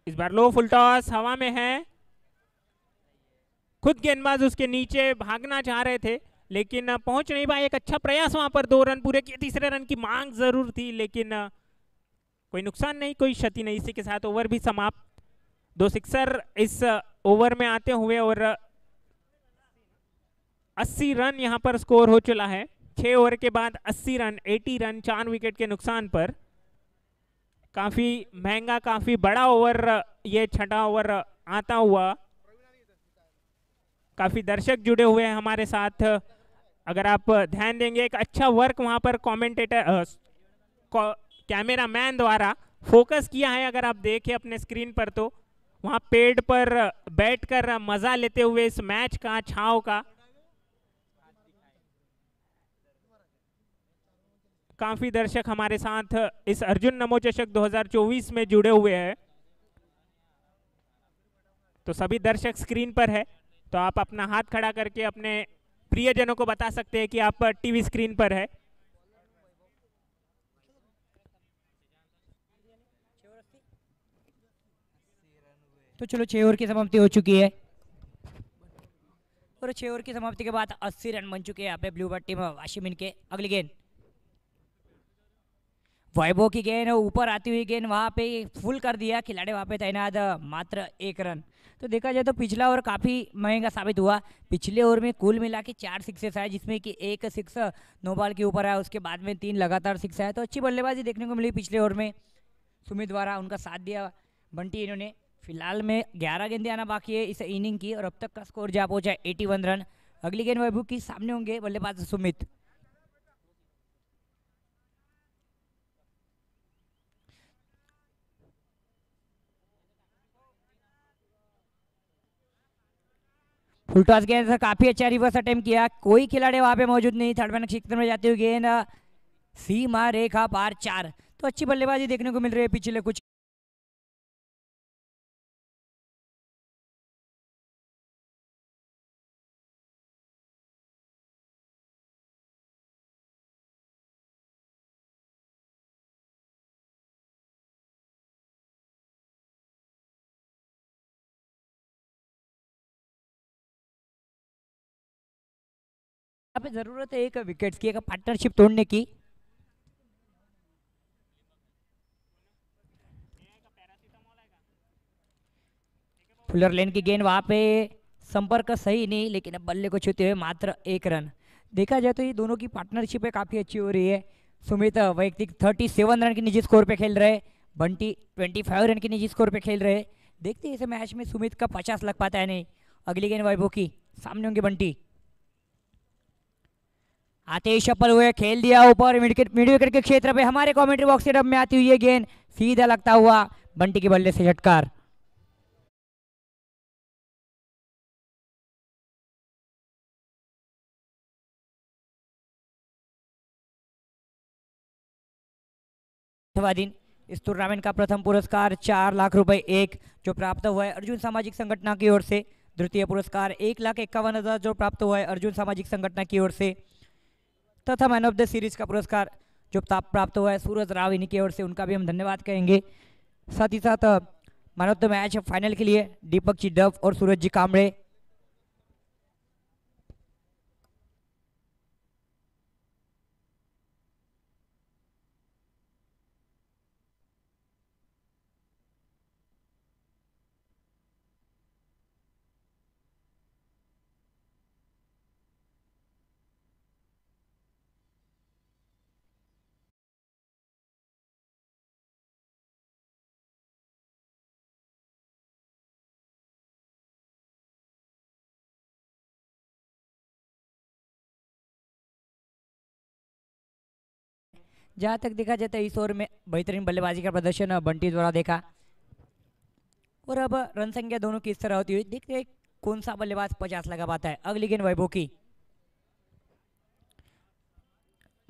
इस बार लो फुल टॉस हवा में है, खुद गेंदबाज उसके नीचे भागना चाह रहे थे लेकिन पहुंच नहीं पाए। एक अच्छा प्रयास वहां पर, 2 रन पूरे किए, तीसरे रन की मांग जरूर थी लेकिन कोई नुकसान नहीं, कोई क्षति नहीं। इसी के साथ ओवर भी समाप्त। 2 सिक्सर इस ओवर में आते हुए और 80 रन यहां पर स्कोर हो चला है। 6 ओवर के बाद 80 रन, 80 रन 4 विकेट के नुकसान पर। काफी महंगा, काफी बड़ा ओवर ये छठा ओवर आता हुआ। काफी दर्शक जुड़े हुए हैं हमारे साथ। अगर आप ध्यान देंगे, एक अच्छा वर्क वहां पर कमेंटेटर कैमरामैन द्वारा फोकस किया है। अगर आप देखें अपने स्क्रीन पर तो वहां पेड़ पर बैठकर मजा लेते हुए इस मैच का, छाव का, काफी दर्शक हमारे साथ इस अर्जुन नमो चषक 2024 में जुड़े हुए हैं। तो सभी दर्शक स्क्रीन पर है, तो आप अपना हाथ खड़ा करके अपने प्रियजनों को बता सकते हैं कि आप टीवी स्क्रीन पर है। तो चलो 6 ओवर की समाप्ति हो चुकी है और 6 ओवर की समाप्ति के बाद 80 रन बन चुके हैं यहाँ पे ब्लू बर्ड टीम वाशिम के। अगली गेंद वैभव की गेंद, ऊपर आती हुई गेंद वहां पे फुल कर दिया खिलाड़ी वहां पे तैनात, मात्र 1 रन। तो देखा जाए तो पिछला ओवर काफ़ी महंगा साबित हुआ। पिछले ओवर में कुल मिला के 4 सिक्सेस आए, जिसमें कि 1 सिक्स नो बॉल के ऊपर आया, उसके बाद में 3 लगातार सिक्स आए। तो अच्छी बल्लेबाजी देखने को मिली पिछले ओवर में। सुमित द्वारा उनका साथ दिया बंटी इन्होंने। फिलहाल में 11 गेंदें आना बाकी है इस इनिंग की और अब तक का स्कोर जा पहुंचा 81 रन। अगली गेंद वैभव की सामने होंगे बल्लेबाज सुमित। फुल टॉस गेंद काफी अच्छा रिवर्स अटेम्प्ट किया, कोई खिलाड़ी वहां पे मौजूद नहीं। थर्ड मैन क्षेत्र में जाती हुई गेंद सीमा रेखा पार 4। तो अच्छी बल्लेबाजी देखने को मिल रही है पिछले कुछ यहाँ पे जरूरत है एक विकेट्स की, एक पार्टनरशिप तोड़ने की। फुलर लेन की गेंद वहां पे संपर्क सही नहीं, लेकिन अब बल्ले को छूते हुए मात्र 1 रन। देखा जाए तो ये दोनों की पार्टनरशिप है काफी अच्छी हो रही है। सुमित वैयक्तिक 37 रन के निजी स्कोर पे खेल रहे, बंटी 25 रन के निजी स्कोर पे खेल रहे। देखते हैं इस मैच में सुमित का 50 लग पाता है नहीं। अगली गेंद वैभव की, सामने होंगे बंटी। आते ही सफल हुए, खेल दिया ऊपर मिड विकेट के क्षेत्र पे। हमारे कमेंट्री बॉक्स से डब में आती हुई ये गेंद सीधा लगता हुआ बंटी के बल्ले से झटकार। दिन इस टूर्नामेंट का प्रथम पुरस्कार 4 लाख रुपए एक जो प्राप्त हुआ है अर्जुन सामाजिक संगठन की ओर से। द्वितीय पुरस्कार 1,51,000 जो प्राप्त हुआ है अर्जुन सामाजिक संगठन की ओर से। तथा मैन ऑफ द सीरीज का पुरस्कार जो प्राप्त हुआ है सूरज राव इन्हीं की ओर से, उनका भी हम धन्यवाद कहेंगे। साथ ही साथ man of the match final के लिए दीपक चिड्डव और सूरज जी कामड़े। जहां तक देखा जाता है इस ओवर में बेहतरीन बल्लेबाजी का प्रदर्शन बंटी द्वारा देखा। और अब रन संख्या दोनों की इस तरह होती हुई देखते हैं कौन सा बल्लेबाज 50 लगा पाता है। अगली गेंद वैभव की,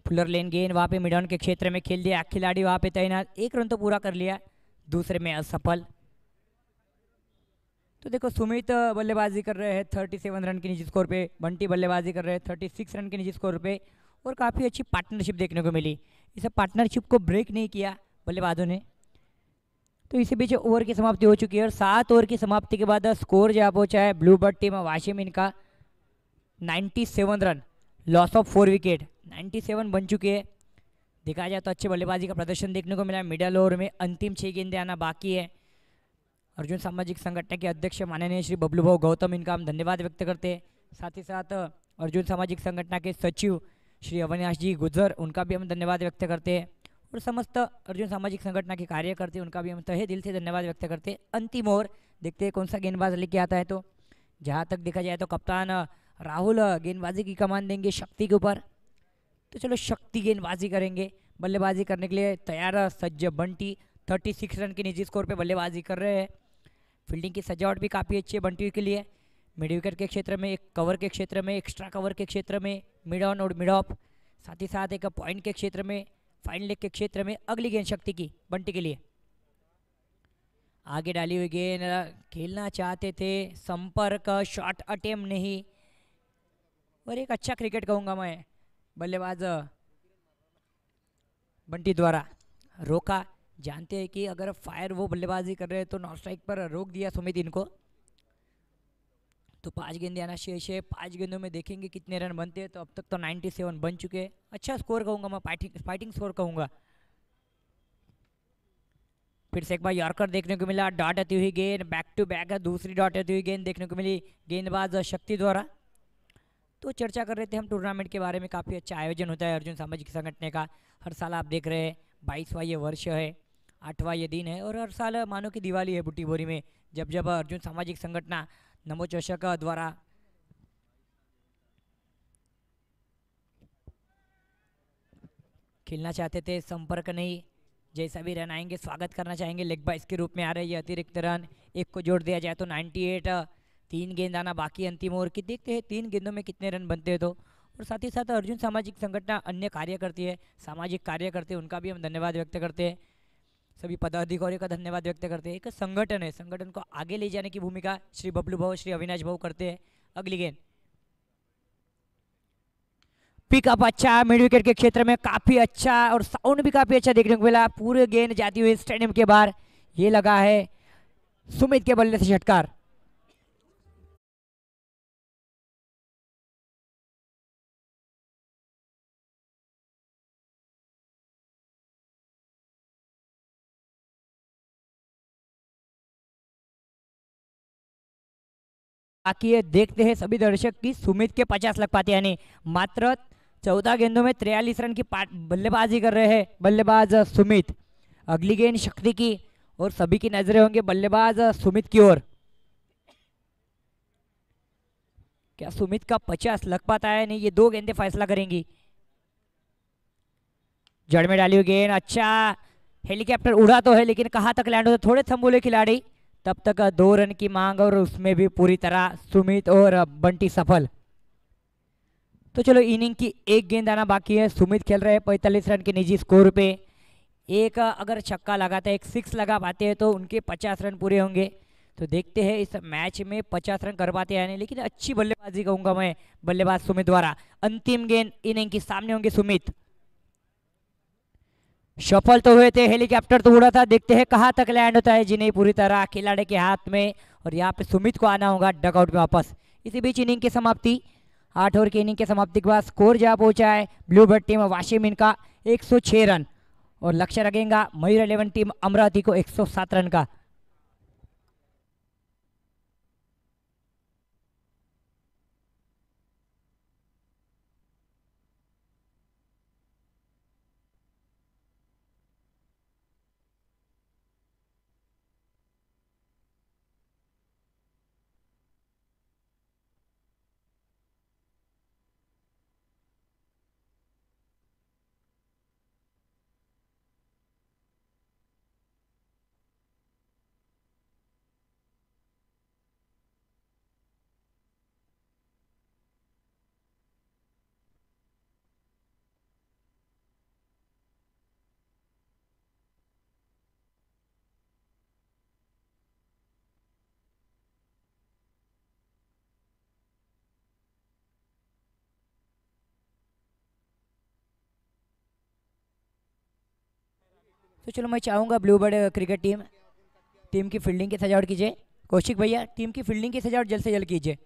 फुलर लेन गेंद वहां पे मिडॉन के क्षेत्र में खेल दिया खिलाड़ी वहां पे तैनात। 1 रन तो पूरा कर लिया, दूसरे में असफल। तो देखो सुमित बल्लेबाजी कर रहे हैं 37 रन के निजी स्कोर पे, बंटी बल्लेबाजी कर रहे हैं 36 रन के निजी स्कोर पे। और काफ़ी अच्छी पार्टनरशिप देखने को मिली। इस पार्टनरशिप को ब्रेक नहीं किया बल्लेबाजों ने। तो इसी बीच ओवर की समाप्ति हो चुकी है और 7 ओवर की समाप्ति के बाद स्कोर जहाँ पहुंचा है ब्लू बर्ड टीम वाशिम इनका 97 रन, लॉस ऑफ 4 विकेट 97 बन चुके हैं। देखा जाए तो अच्छे बल्लेबाजी का प्रदर्शन देखने को मिला। मिडल ओवर में अंतिम 6 गेंदें आना बाकी है। अर्जुन सामाजिक संगठन के अध्यक्ष माननीय श्री बबलू भाऊ गौतम, इनका हम धन्यवाद व्यक्त करते हैं। साथ ही साथ अर्जुन सामाजिक संगठन के सचिव श्री अविनाश जी गुजर, उनका भी हम धन्यवाद व्यक्त करते हैं। और समस्त अर्जुन सामाजिक संगठन के कार्यकर्ते, उनका भी हम तहे दिल से धन्यवाद व्यक्त करते हैं। अंतिम ओवर देखते हैं कौन सा गेंदबाज लेके आता है। तो जहाँ तक देखा जाए तो कप्तान राहुल गेंदबाजी की कमान देंगे शक्ति के ऊपर। तो चलो शक्ति गेंदबाजी करेंगे। बल्लेबाजी करने के लिए तैयार सज्ज बंटी 36 रन के निजी स्कोर पे बल्लेबाजी कर रहे हैं। फील्डिंग की सजावट भी काफ़ी अच्छी है बंटी के लिए। मिड विकेट के क्षेत्र में, एक कवर के क्षेत्र में, एक्स्ट्रा कवर के क्षेत्र में, मिड ऑन और मिड ऑफ, साथ ही साथ एक पॉइंट के क्षेत्र में, फाइन लेग के क्षेत्र में। अगली गेंद शक्ति की बंटी के लिए, आगे डाली हुई गेंद खेलना चाहते थे, संपर्क शॉट अटेम्प्ट नहीं। और एक अच्छा क्रिकेट कहूँगा मैं, बल्लेबाज बंटी द्वारा रोका। जानते हैं कि अगर फायर वो बल्लेबाजी कर रहे हैं तो नॉन स्ट्राइक पर रोक दिया सुमित इनको। तो 5 गेंदें आना शेष है। 5 गेंदों में देखेंगे कितने रन बनते हैं। तो अब तक तो 97 बन चुके हैं। अच्छा स्कोर कहूँगा मैं, फाइटिंग स्कोर कहूँगा। फिर से एक बार यॉर्कर देखने को मिला, डॉट आती हुई गेंद, बैक टू बैक दूसरी डॉट आती हुई गेंद देखने को मिली गेंदबाज शक्ति द्वारा। तो चर्चा कर रहे थे हम टूर्नामेंट के बारे में। काफ़ी अच्छा आयोजन होता है अर्जुन सामाजिक संगठन का। हर साल आप देख रहे हैं 22वां ये वर्ष है, 8वां ये दिन है। और हर साल मानो कि दिवाली है बुट्टी बोरी में, जब जब अर्जुन सामाजिक संगठन नमो चषक द्वारा खेलना चाहते थे, संपर्क नहीं। जैसा भी रन आएंगे स्वागत करना चाहेंगे। लेग बाइस के रूप में आ रहे हैं ये अतिरिक्त रन। एक को जोड़ दिया जाए तो 98। 3 गेंद आना बाकी अंतिम ओवर की। देखते हैं 3 गेंदों में कितने रन बनते हैं। तो और साथ ही साथ अर्जुन सामाजिक संगठन अन्य कार्य करती है, सामाजिक कार्य करते हैं, उनका भी हम धन्यवाद व्यक्त करते हैं। सभी पदाधिकारियों का धन्यवाद व्यक्त करते हैं। एक संगठन है, संगठन को आगे ले जाने की भूमिका श्री बबलू भाऊ, श्री अविनाश भाऊ करते हैं। अगली गेंद पिकअप अच्छा, मिड विकेट के क्षेत्र में काफी अच्छा और साउंड भी काफी अच्छा देखने को मिला। पूरे गेंद जाती हुई स्टेडियम के बाहर, ये लगा है सुमित के बल्ले से षटकार। बाकी है, देखते हैं सभी दर्शक की सुमित के 50 लग पाते हैं नहीं। मात्र 14 गेंदों में 43 रन की बल्लेबाजी कर रहे हैं बल्लेबाज सुमित। अगली गेंद शक्ति की और सभी की नजरें होंगे बल्लेबाज सुमित की ओर। क्या सुमित का 50 लग पाता है नहीं, ये 2 गेंदें फैसला करेंगी। जड़ में डाली हुई गेंद, अच्छा हेलीकॉप्टर उड़ा तो है लेकिन कहां तक लैंड होता, थोड़े थम्बोले खिलाड़ी। तब तक 2 रन की मांग और उसमें भी पूरी तरह सुमित और बंटी सफल। तो चलो इनिंग की एक गेंद आना बाकी है। सुमित खेल रहे हैं 45 रन के निजी स्कोर पे। एक अगर छक्का लगाते हैं, एक 6 लगा पाते हैं तो उनके 50 रन पूरे होंगे। तो देखते हैं इस मैच में 50 रन कर पाते हैं नहीं, लेकिन अच्छी बल्लेबाजी कहूंगा मैं बल्लेबाज सुमित द्वारा। अंतिम गेंद इनिंग की सामने होंगे सुमित। सफल तो हुए थे, हेलीकॉप्टर तो उड़ा था, देखते हैं कहां तक लैंड होता है जिन्हें पूरी तरह खिलाड़ी के हाथ में। और यहाँ पे सुमित को आना होगा डगआउट में वापस। इसी बीच इनिंग की समाप्ति, 8 ओवर की इनिंग की समाप्ति के बाद स्कोर जहां पहुंचा है ब्लू बर्ड टीम वाशिम इनका 106 रन और लक्ष्य रखेगा मयूर 11 टीम अमरावती को 107 रन का। तो चलो मैं चाहूंगा ब्लू बर्ड क्रिकेट टीम की फील्डिंग की सजावट कीजिए। कौशिक भैया टीम की फील्डिंग की सजावट जल्द से जल्द कीजिए।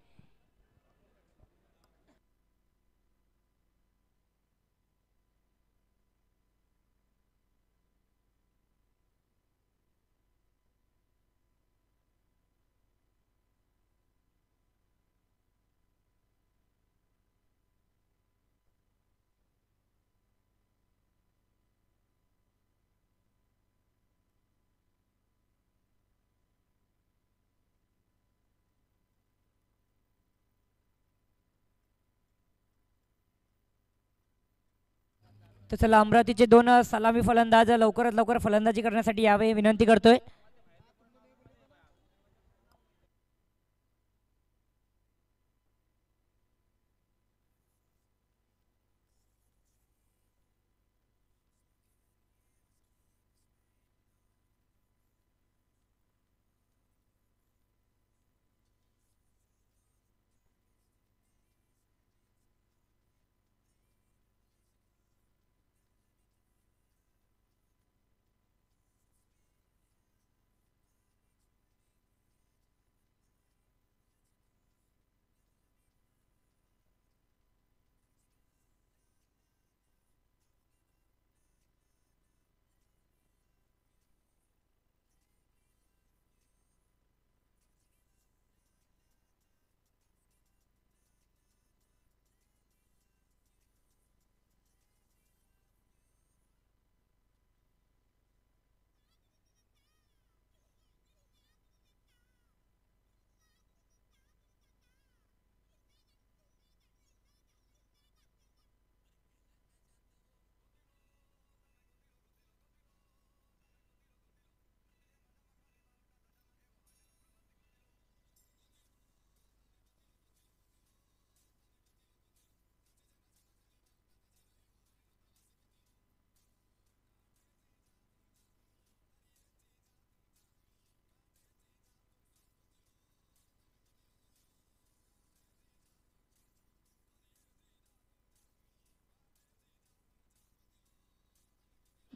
तर चला अमरावतीचे 2 सलामी फलंदाज लवकरात लवकर फलंदाजी करण्यासाठी यावे विनंती करतोय।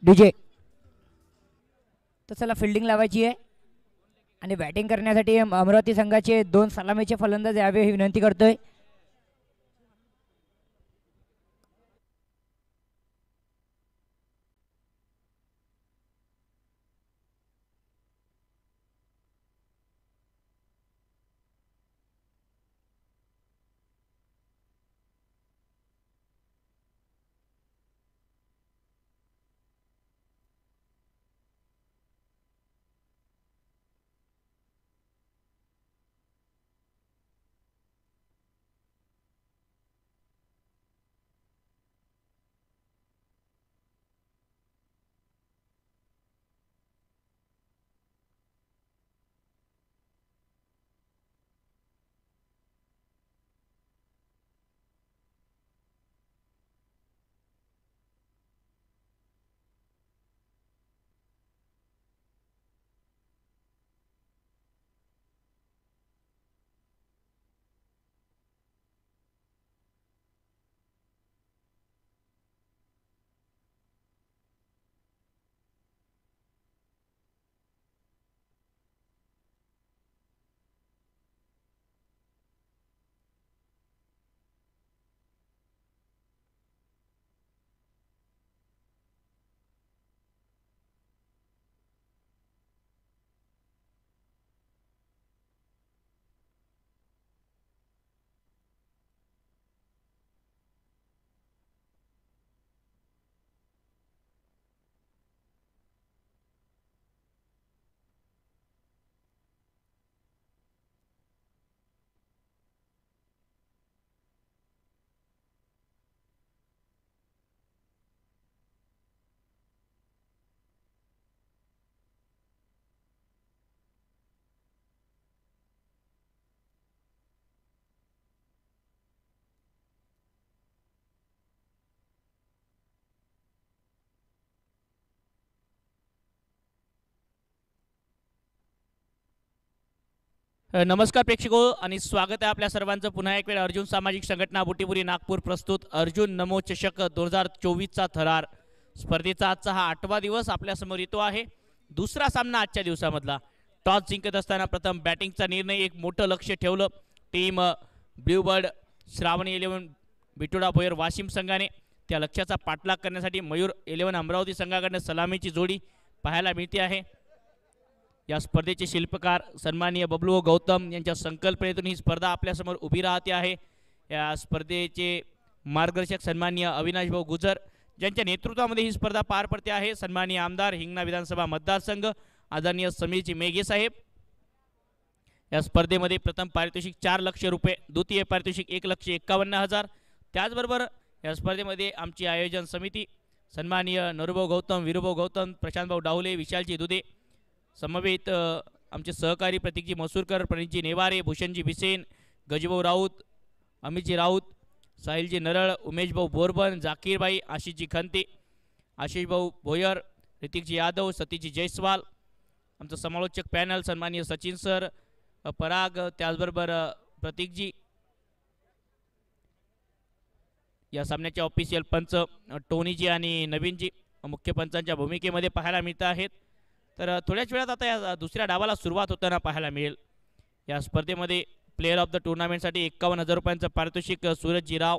डीजे. तर चला फिल्डिंग लावायची आहे आणि बॅटिंग करण्यासाठी अमरावती संघाचे 2 सलामीचे फलंदाज यावे ही विनंती करतोय. नमस्कार प्रेक्षको आणि स्वागत आहे आपल्या सर्वांचं पुन्हा एक वेळ अर्जुन सामाजिक संघटना बुटीपुरी नागपूर प्रस्तुत अर्जुन नमो चषक 2024चा थरार स्पर्धेचा आजचा हा 8वा दिवस आपल्यासमोर येतो आहे. दुसरा सामना आजच्या दिवसामधला. टॉस जिंकत असताना प्रथम बॅटिंगचा निर्णय, एक मोठं लक्ष ठेवलं टीम ब्ल्यूबर्ड श्रावणी 11 बिटोडा भोयर वाशिम संघाने. त्या लक्ष्याचा पाठलाग करण्यासाठी मयूर 11 अमरावती संघाकडून सलामीची जोडी पाहायला मिळते आहे. या स्पर्धेचे शिल्पकार सन्माननीय बबलू गौतम यांच्या संकल्पनेतून ही स्पर्धा आपल्यासमोर उभी राहते आहे. या स्पर्धेचे मार्गदर्शक सन्माननीय अविनाश भाऊ गुजर ज्यांच्या नेतृत्वामध्ये ही स्पर्धा पार पडते आहे. सन्माननीय आमदार हिंगणा विधानसभा मतदारसंघ आदरणीय समीरजी मेघे साहेब. या स्पर्धेमध्ये प्रथम पारितोषिक 4 लाख रुपये, द्वितीय पारितोषिक 1,51,000. त्याचबरोबर या स्पर्धेमध्ये आमची आयोजन समिती सन्माननीय नरुभाऊ गौतम, वीरुभाऊ गौतम, प्रशांतभाऊ डाहुले, विशालजी दुधे, समवेत आमचे सहकारी प्रतीकजी मसूरकर, प्रणितजी नेवारे, भूषणजी भिसेन, गजभाऊ राऊत, अमितजी राऊत, साहिलजी नरळ, उमेशभाऊ बोरबन, जाकीरबाई, आशिषजी खंते, आशिषभाऊ भोयर, ऋतिकजी यादव, सतीशजी जयस्वाल. आमचं समालोचक पॅनल सन्माननीय सचिन सर, पराग, त्याचबरोबर प्रतीकजी. या सामन्याचे ऑफिशियल पंच टोनीजी आणि नवीनजी मुख्य पंचांच्या भूमिकेमध्ये पाहायला मिळत आहेत. तर थोड्याच वेळात आता या दुसऱ्या डावाला सुरुवात होताना पाहायला मिळेल. या स्पर्धेमध्ये प्लेयर ऑफ द टुर्नामेंटसाठी 51,000 रुपयांचं पारितोषिक सूरजजी राव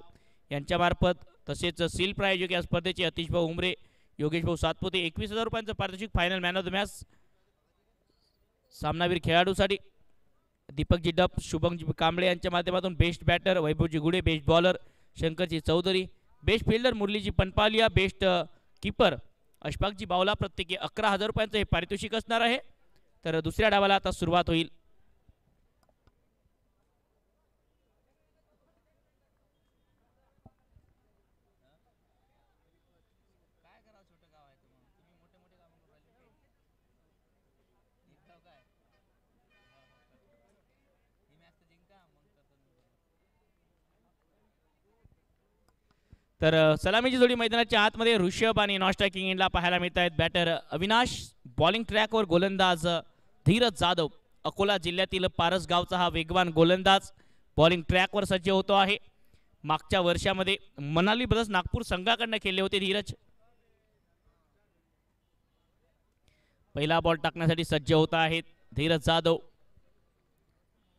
यांच्यामार्फत, तसेच सील प्रायोजक या स्पर्धेचे अतिशभाऊ उमरे, योगेशभाऊ सातपुते. 21,000 रुपयांचं पारितोषिक final man of the match सामनावीर खेळाडूसाठी दीपकजी डप, शुभमजी कांबळे यांच्या माध्यमातून best batter Vaibhavji Gude, best bowler Shankarji Chaudhari, best fielder Muraliji Panpalia, best keeper Ashfaqji Bawla. प्रत्येकी 11,000 रुपयांचं हे पारितोषिक असणार आहे. तर दुसऱ्या डावाला आता सुरुवात होईल. तर सलामीची जोडी मैदानाच्या आतमध्ये ऋषभ आणि नॉन स्ट्रायकिंग एंडला पाहायला मिळत आहेत. बॅटर अविनाश, बॉलिंग ट्रॅकवर गोलंदाज धीरज जाधव. अकोला जिल्ह्यातील पारस गावचा हा वेगवान गोलंदाज बॉलिंग ट्रॅकवर सज्ज होतो आहे. मागच्या वर्षामध्ये मनाली ब्रदर्स नागपूर संघाकडून खेळले होते धीरज. पहिला बॉल टाकण्यासाठी सज्ज होत आहेत धीरज जाधव.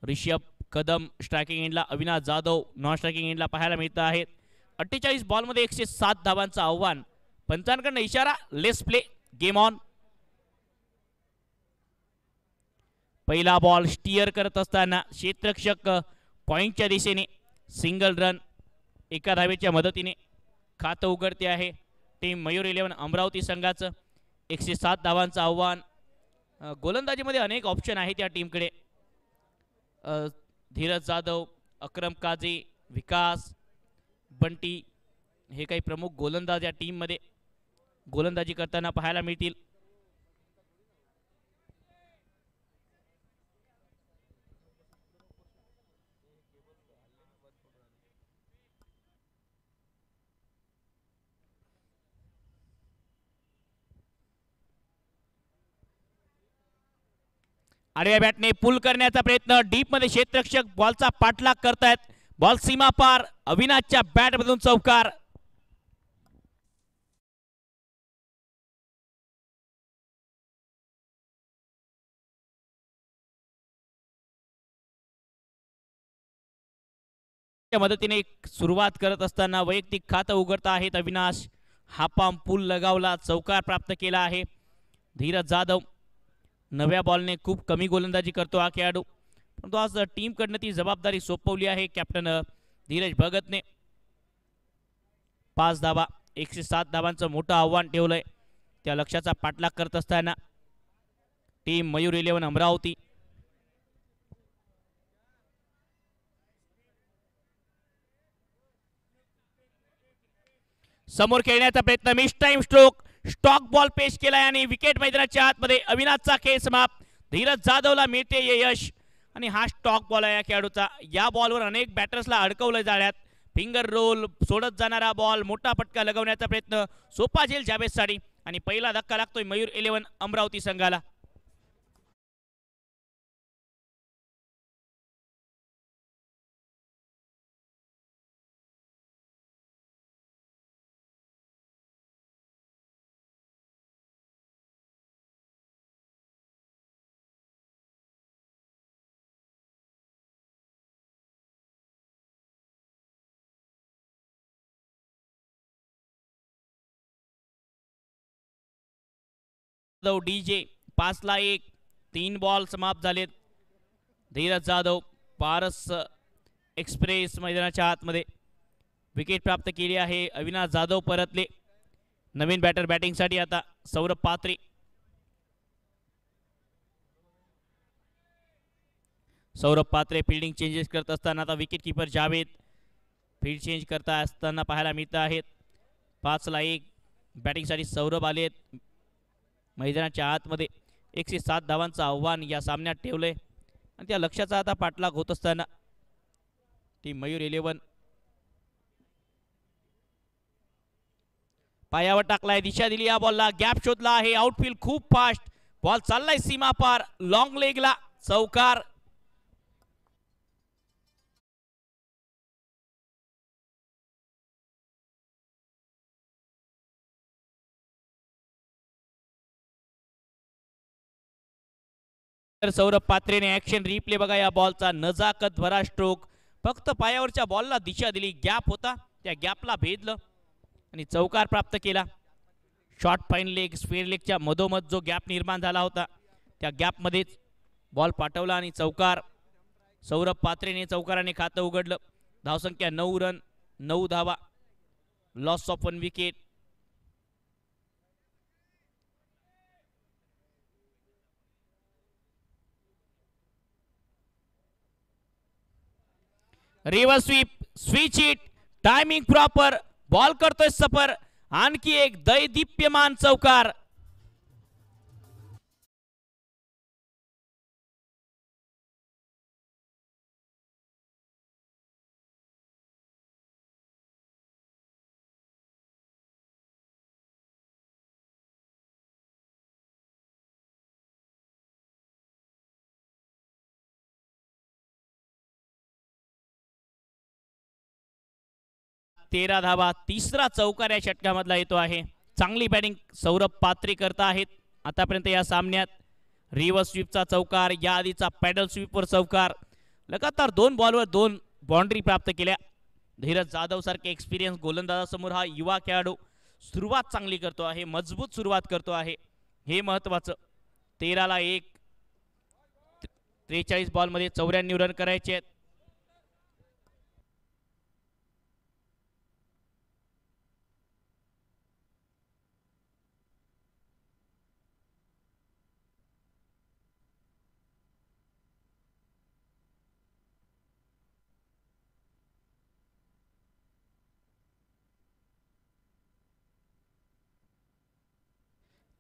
ऋषभ कदम स्ट्रायकिंग एंडला, अविनाश जाधव नॉन स्ट्रायकिंग एंडला पाहायला मिळत आहेत. 48 बॉलमध्ये 107 धावांचं आव्हान. पंचांकडनं इशारा, लेट्स प्ले, गेम ऑन. पहिला बॉल स्टिअर करत असताना क्षेत्ररक्षक पॉइंटच्या दिशेने सिंगल रन एका धावेच्या मदतीने खातं उघडते आहे टीम मयूर 11 अमरावती संघाचं. 107 धावांचं आव्हान. गोलंदाजीमध्ये अनेक ऑप्शन आहेत या टीमकडे. धीरज जाधव, अक्रम काझी, विकास, बंटी हे काही प्रमुख गोलंदाज या टीममध्ये गोलंदाजी करताना पाहायला मिळतील. आडव्या बॅटने पुल करण्याचा प्रयत्न, डीप मध्ये क्षेत्ररक्षक बॉलचा पाठलाग करतायत. बॉल सीमा पार, अविनाशच्या बॅट मधून चौकार. मदतीने सुरुवात करत असताना वैयक्तिक खातं उघडत आहेत अविनाश. हापाम पूल लगावला, चौकार प्राप्त केला आहे धीरज जाधव. नव्या बॉलने खूप कमी गोलंदाजी करतो हा खेळाडू, परंतु आज टीमकडनं ती जबाबदारी सोपवली आहे कॅप्टन धीरज भगतने. 5 धावा, 107 धावांचं मोठं आव्हान ठेवलंय. त्या लक्ष्याचा पाठलाग करत असताना टीम मयूर 11 अमरावती. समोर खेळण्याचा प्रयत्न, miss time stroke, stock ball पेश केलाय आणि विकेट मैदानाच्या आतमध्ये. अविनाशचा खेळ समाप्त. धीरज जाधवला मिळते यश आणि हा स्टॉक बॉल आहे या खेळाडूचा. या बॉलवर अनेक बॅटर्सला अडकवलं जाळ्यात. फिंगर रोल सोडत जाणारा बॉल, मोठा फटका लगवण्याचा प्रयत्न, सोपा झेल जावेदसाठी आणि पहिला धक्का लागतोय मयूर 11 अमरावती संघाला. डीजे 5-1, 3 बॉल समाप्त झालेत. धीरज जाधव पारस एक्सप्रेस मैदानाच्या आतमध्ये विकेट प्राप्त केली आहे. अविनाश जाधव परतले. नवीन बॅटर बॅटिंगसाठी आता सौरभ पात्रे. सौरभ पात्रे फिल्डिंग चेंजेस करत असताना आता wicket keeper Javed field change करता असताना पाहायला मिळत आहेत. 5-1 बॅटिंगसाठी सौरभ आलेत मैदानाच्या आतमध्ये. 107 धावांचं आव्हान या सामन्यात ठेवलंय आणि त्या लक्ष्याचा आता पाठलाग होत असताना टीम मयूर 11 पायावर टाकलाय, दिशा दिली या बॉलला, गॅप शोधला आहे. आउटफील्ड खूप फास्ट, बॉल चाललाय सीमा पार, लॉंग लेगला, चौकार. सौरभ पात्रेने ऍक्शन रिप्ले बघा या बॉलचा. नजाकत भरा स्ट्रोक, फक्त पायावरच्या बॉलला दिशा दिली, गॅप होता त्या गॅपला भेदलं आणि चौकार प्राप्त केला. शॉर्ट फाईन लेग स्क्वेअर लेगच्या मधोमध जो गॅप निर्माण झाला होता त्या गॅपमध्येच बॉल पाठवला आणि चौकार. सौरभ पात्रेने चौकाराने खातं उघडलं. धावसंख्या 9 रन 9 धावा, loss of 1 wicket. Reverse sweep, switch hit, timing proper, ball करतोय सफर. आणखी एक दैदिप्यमान चौकार. तेरा धावा, तिसरा चौकार या षटकामधला येतो आहे. चांगली बॅटिंग सौरभ पात्रे करता आहेत. आतापर्यंत या सामन्यात. रिव्हर्स स्वीपचा चौकार, या आधीचा पॅडल स्वीपवर चौकार, लगातार 2 बॉलवर 2 बाउंड्री प्राप्त केल्या. धीरज जाधव सारखे एक्सपिरियन्स गोलंदाजासमोर हा युवा खेळाडू सुरुवात चांगली करतो आहे, मजबूत सुरुवात करतो आहे, हे महत्त्वाचं. 13-1, 43 बॉलमध्ये 94 रन करायचे आहेत.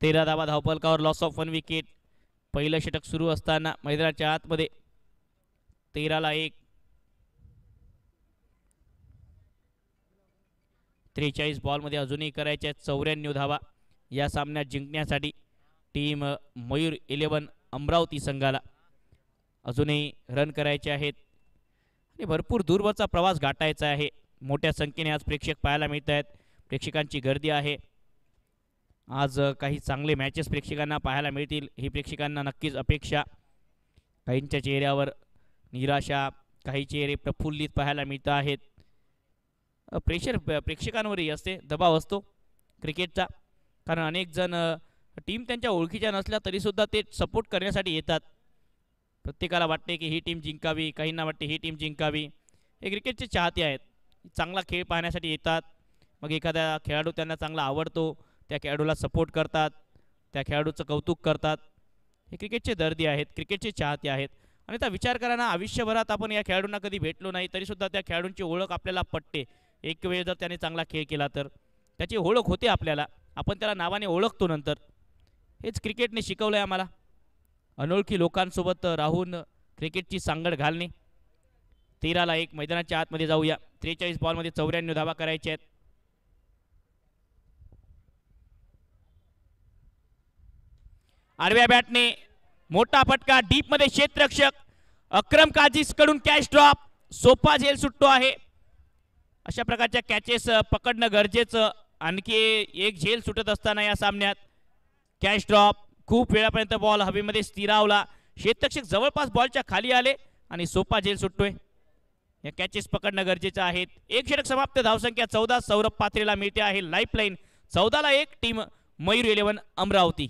तेरा धावा धावफलकावर, लॉस ऑफ 1 विकेट. पहिलं षटक सुरू असताना मैदानाच्या आतमध्ये 13-1, 43 बॉलमध्ये अजूनही करायचे आहेत 94 धावा या सामन्यात जिंकण्यासाठी टीम मयूर 11 अमरावती संघाला. अजूनही रन करायचे आहेत आणि भरपूर दूरवरचा प्रवास गाठायचा आहे. मोठ्या संख्येने आज प्रेक्षक पाहायला मिळत आहेत, प्रेक्षकांची गर्दी आहे. आज काही चांगले मॅचेस प्रेक्षकांना पाहायला मिळतील ही प्रेक्षकांना नक्कीच अपेक्षा. काहींच्या चेहऱ्यावर निराशा, काही चेहरे प्रफुल्लित पाहायला मिळत आहेत. प्रेक्षकांवरही असते, दबाव असतो क्रिकेटचा, कारण अनेक जण टीम त्यांच्या ओळखीच्या नसल्या तरीसुद्धा ते सपोर्ट करण्यासाठी येतात. प्रत्येकाला वाटते की ही टीम जिंकावी, काहींना वाटते ही टीम जिंकावी. हे क्रिकेटचे चाहते आहेत, चांगला खेळ पाहण्यासाठी येतात. मग एखादा खेळाडू त्यांना चांगला आवडतो, त्या खेळाडूला सपोर्ट करतात, त्या खेळाडूचं कौतुक करतात. हे क्रिकेटचे दर्दी आहेत, क्रिकेटचे चाहते आहेत. आणि त्या विचार करा ना, आयुष्यभरात आपण या खेळाडूंना कधी भेटलो नाही तरीसुद्धा त्या खेळाडूंची ओळख आपल्याला पटते. एक वेळ जर त्याने चांगला खेळ केला तर त्याची ओळख होते आपल्याला, आपण त्याला नावाने ओळखतो नंतर. हेच क्रिकेटने शिकवलं आहे आम्हाला, अनोळखी लोकांसोबत राहून क्रिकेटची सांगड घालणे. 13-1 मैदानाच्या आतमध्ये जाऊया. 43 बॉलमध्ये 94 धावा करायच्या आहेत. आडव्या बॅटने मोठा फटका, डीप मध्ये क्षेत्ररक्षक अक्रम काझीस कडून कॅच ड्रॉप. सोपा झेल सुटतो आहे. अशा प्रकारच्या कॅचेस पकडणं गरजेचं. आणखी एक झेल सुटत असताना या सामन्यात कॅच ड्रॉप. खूप वेळापर्यंत बॉल हवेमध्ये स्थिरावला, क्षेत्ररक्षक जवळपास बॉलच्या खाली आले आणि सोपा झेल सुटतोय. या कॅचेस पकडणं गरजेचं आहे. एक षटक समाप्त, धावसंख्या 14. सौरभ पात्रेला मिळते आहे लाईफलाईन. 14-1 टीम मयूर 11 अमरावती.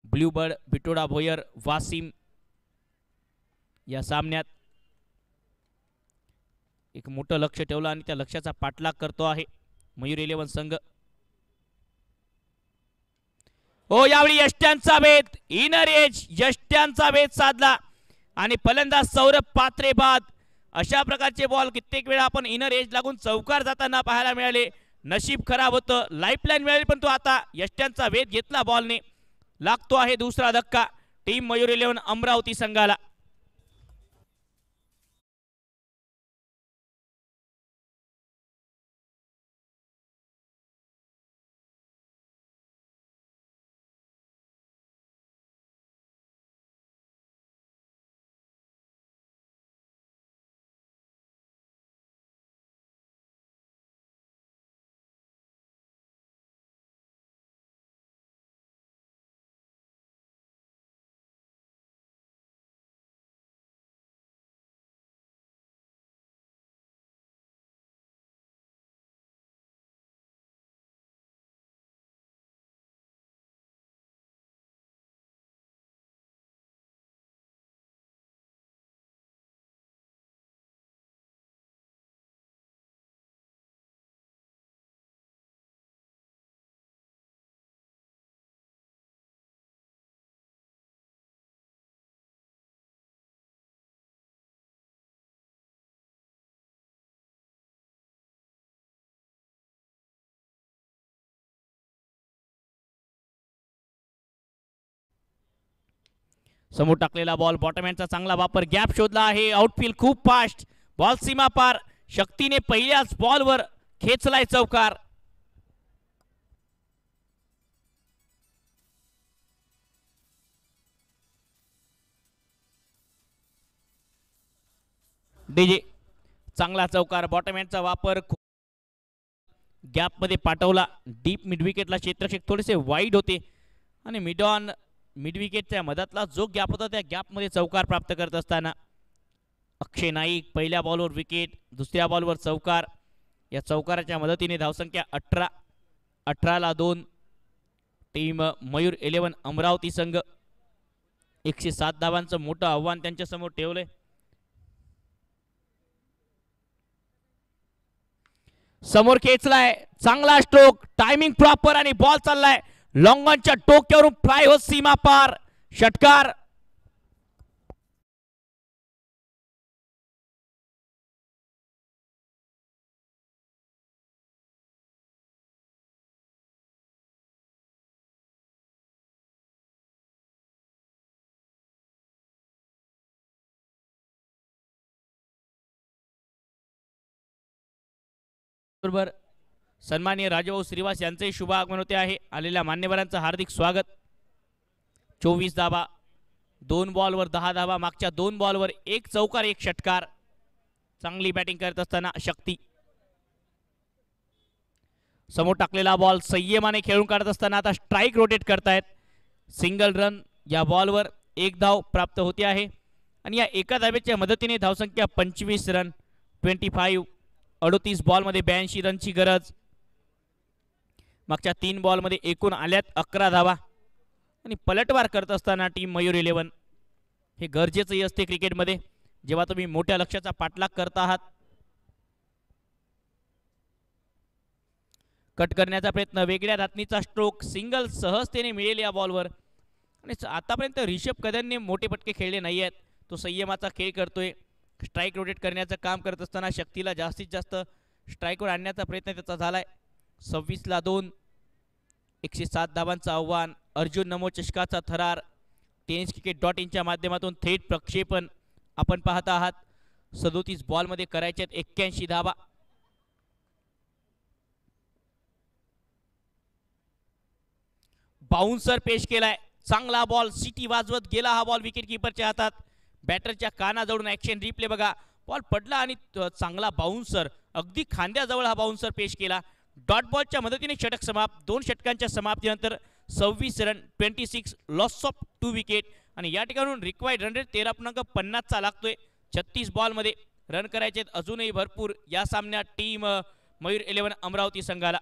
ब्ल्यूबर्ड, बिटोडा भोयर, वासिम या सामन्यात एक मोठं लक्ष ठेवलं आणि त्या लक्ष्याचा पाठलाग करतो आहे मयूर 11 संघ. हो, यावेळी यष्ट्यांचा वेध, इनर एज यष्ट्यांचा वेध साधला आणि फलंदाज सौरभ पात्रे बाद. अशा प्रकारचे बॉल कित्येक वेळा आपण इनर एज लागून चौकार जाताना पाहायला मिळाले. नशीब खराब होतं, लाईफलाईन मिळाली, पण तो आता यष्ट्यांचा वेध घेतला बॉलने. लागतो आहे दुसरा धक्का टीम मयूर 11 अमरावती संघाला. समोर टाकलेला बॉल बॉटमॅनचा चांगला वापर गॅप शोधला आहे आउटफील्ड खूप फास्ट बॉल सीमा पार शक्तीने पहिल्याच बॉलवर खेचलाय चौकार. डीजे चांगला चौकार बॉटमॅनचा वापर गॅप मध्ये पाठवला डीप मिड विकेटला क्षेत्ररक्षक थोडेसे वाईड होते आणि मिड विकेटच्या मधातला जो गॅप होता त्या गॅप मध्ये चौकार प्राप्त करत असताना अक्षय नाईक पहिल्या बॉलवर विकेट दुसऱ्या बॉलवर चौकार. या चौकाराच्या मदतीने धावसंख्या 18ला 2. टीम मयूर 11 अमरावती संघ 107 धावांचं मोठं आव्हान त्यांच्या समोर ठेवलंय. समोर खेचलाय चांगला स्ट्रोक टायमिंग प्रॉपर आणि बॉल चाललाय लॉंगॉनच्या टोक्यावरून फ्लाय होत सीमा पार षटकार. बरोबर सन्माननीय राजभाऊ श्रीवास यांचे शुभ आगमन होते आहे. आलेल्या मान्यवरांचं हार्दिक स्वागत. 24 धावा 2 बॉलवर 10 धावा मागच्या 2 बॉलवर 1 चौकार 1 षटकार. चांगली बॅटिंग करत असताना शक्ती समोर टाकलेला बॉल संयमाने खेळून काढत असताना आता स्ट्राइक रोटेट करतायत. सिंगल रन या बॉलवर 1 धाव प्राप्त होते आहे आणि या एका धावेच्या मदतीने धावसंख्या 25 रन 25 38 बॉलमध्ये 82 रनची गरज. मागच्या 3 बॉलमध्ये एकूण आल्यात 11 धावा आणि पलटवार करत असताना टीम मयूर 11 हे गरजेचंही असते क्रिकेटमध्ये जेव्हा तुम्ही मोठ्या लक्ष्याचा पाठलाग करत आहात. कट करण्याचा प्रयत्न वेगळ्या धातनीचा स्ट्रोक सिंगल सहजतेने मिळेल या बॉलवर आणि आतापर्यंत ऋषभ कदमने मोठे पटके खेळले नाही आहेत. तो संयमाचा खेळ करतोय. स्ट्राइक रोटेट करण्याचं काम करत असताना शक्तीला जास्तीत जास्त स्ट्राइकवर आणण्याचा प्रयत्न त्याचा झालाय. 26ला 2 107 धावांचं आव्हान. अर्जुन नमो चषकाचा थरार tenniscricket.in माध्यमातून थेट प्रक्षेपण आपण पाहत आहात. 37 बॉलमध्ये करायचे 81 धावा. बाउन्सर पेश केलाय चांगला बॉल सिटी वाजवत गेला हा बॉल विकेट किपरच्या हातात. बॅटरच्या कानाजवळून ऍक्शन रिप्ले बघा बॉल पडला आणि चांगला बाउन्सर अगदी खांद्याजवळ हा बाउन्सर पेश केला. डॉट बॉलच्या मदतीने षटक समाप्त. 2 षटकांच्या समाप्तीनंतर 26 रन 26 लॉस ऑफ 2 विकेट आणि या ठिकाणून रिक्वायर्ड रन रेट 13.50 चा लागतोय. 36 बॉलमध्ये रन करायचे अजूनही भरपूर या सामन्यात टीम मयूर 11 अमरावती संघाला.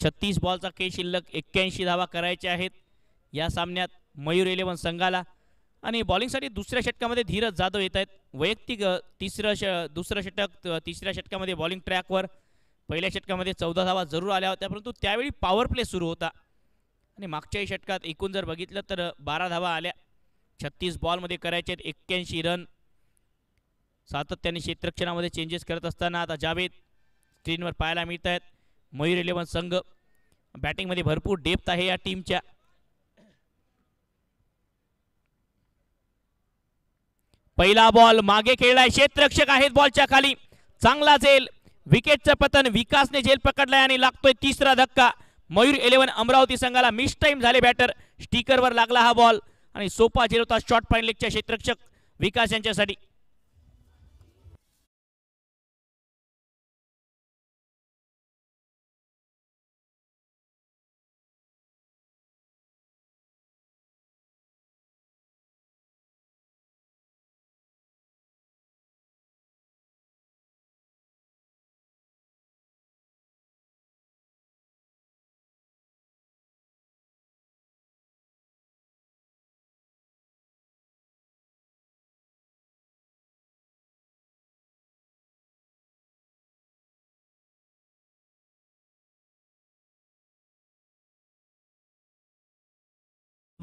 छत्तीस बॉलचा खेळ शिल्लक 81 धावा करायच्या आहेत या सामन्यात मयूर 11 संघाला. आणि बॉलिंगसाठी दुसऱ्या षटकामध्ये धीरज जाधव येत आहेत. वैयक्तिक दुसरं षटक तिसऱ्या षटकामध्ये बॉलिंग ट्रॅकवर. पहिल्या षटकामध्ये 14 धावा जरूर आल्या होत्या परंतु त्यावेळी पॉवर प्ले सुरू होता आणि मागच्याही षटकात एकूण जर बघितलं तर 12 धावा आल्या. 36 बॉलमध्ये करायचे 81 रन. सातत्याने क्षेत्ररक्षणामध्ये चेंजेस करत असताना आता जावेद स्क्रीनवर पाहायला मिळत आहेत. मयूर 11 संघ बॅटिंगमध्ये भरपूर डेप्थ आहे या टीमच्या. पहिला बॉल मागे खेळलाय क्षेत्ररक्षक आहेत बॉलच्या खाली. चांगला झेल विकेटचं पतन विकासने झेल पकडलाय आणि लागतोय तिसरा धक्का. मयूर 11 अमरावती संघाला मिस टाइम झाले. बॅटर स्टिकरवर लागला हा बॉल आणि सोपा झेल होता शॉर्ट पॉइंट लेगच्या क्षेत्ररक्षक विकास यांच्यासाठी.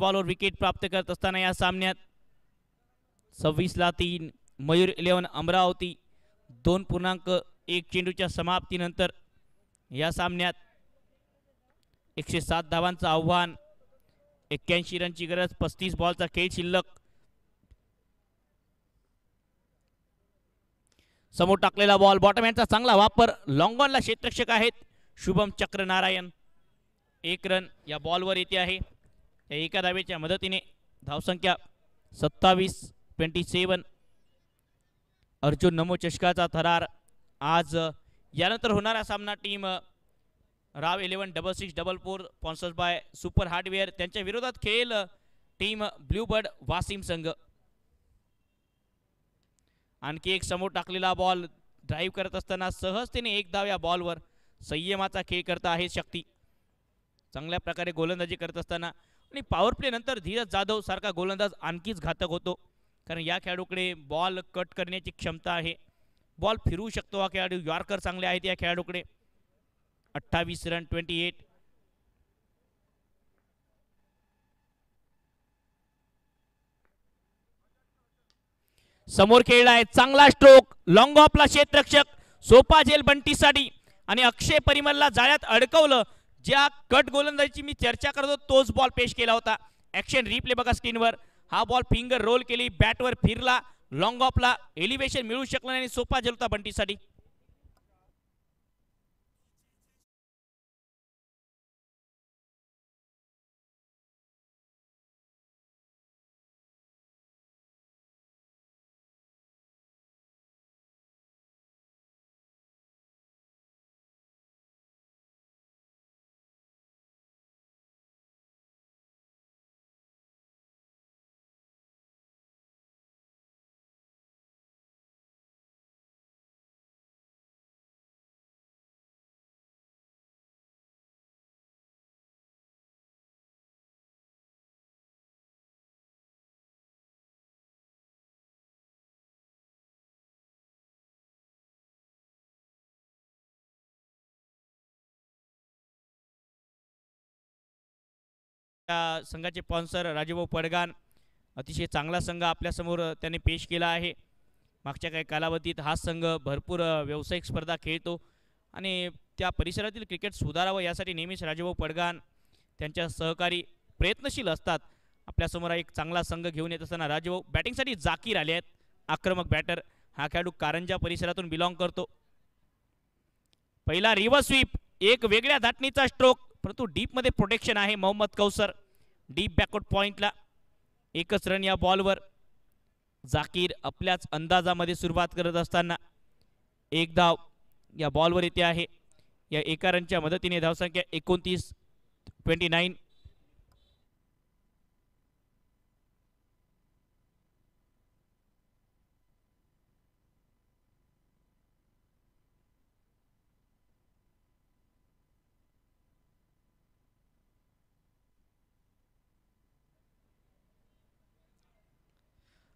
बॉलवर विकेट प्राप्त करत असताना या सामन्यात 26-3 मयूर 11 अमरावती 2.1 चेंडूच्या समाप्तीनंतर या सामन्यात 107 धावांचं आव्हान, 81 रनची गरज, 35 बॉलचा खेळ शिल्लक. समोर टाकलेला बॉल बॉटम यांचा चांगला वापर, लॉंग ऑनला क्षेत्ररक्षक आहेत शुभम चक्र नारायण. 1 रन या बॉलवर येते आहे. या एका धावेच्या मदतीने धावसंख्या 27-27. अर्जुन नमो चषकाचा थरार. आज यानंतर होणारा सामना team Rao 11-66-44 sponsored by super hardware त्यांच्या विरोधात खेळेल टीम ब्ल्यूबर्ड वासिम संघ. आणखी एक समोर टाकलेला बॉल ड्राईव्ह करत असताना सहजतेने 1 धाव या बॉलवर. संयमाचा खेळ करता आहे शक्ती. चांगल्या प्रकारे गोलंदाजी करत असताना आणि पॉवर प्ले नंतर धीरज जाधव सारखा गोलंदाज आणखीच घातक होतो, कारण या खेळाडूकडे बॉल कट करण्याची क्षमता आहे, बॉल फिरू शकतो हा खेळाडू. यॉर्कर चांगले आहेत या खेळाडूकडे. 28 रन 28. समोर खेळला आहे चांगला स्ट्रोक, लॉंग ऑफला क्षेत्ररक्षक सोपा झेल बंटीसाठी आणि अक्षय परिमलला जाळ्यात अडकवलं. ज्या कट गोलंदाजीची मी चर्चा करतो तोच बॉल पेश केला होता. ॲक्शन रिप्ले बघा स्क्रीनवर. हा बॉल फिंगर रोल केली, बॅटवर फिरला, लॉंग ऑफला एलिव्हेशन मिळू शकलं नाही, सोपा झेल होता बंटीसाठी. संघाचे स्पॉन्सर राजूभाऊ पडगान, अतिशय चांगला संघ आपल्यासमोर त्यांनी पेश केला आहे. मागच्या काही कालावधीत हा संघ भरपूर व्यावसायिक स्पर्धा खेळतो आणि त्या परिसरातील क्रिकेट सुधारावं यासाठी नेहमीच राजूभाऊ पडगान त्यांच्या सहकारी प्रयत्नशील असतात. आपल्यासमोर एक चांगला संघ घेऊन येत असताना राजूभाऊ बॅटिंगसाठी जाकीर आले आहेत. आक्रमक बॅटर हा खेळाडू कारंजा परिसरातून बिलॉंग करतो. पहिला रिव्हर्स स्वीप, एक वेगळ्या धाटणीचा स्ट्रोक, परंतु डीपमध्ये प्रोटेक्शन आहे मोहम्मद कौसर. डीप बॅकवर्ड पॉइंटला 1च रन या बॉलवर. जाकीर आपल्याच अंदाजामध्ये सुरुवात करत असताना 1 धाव या बॉलवर येते आहे. या एका रनच्या मदतीने धावसंख्या 29-29.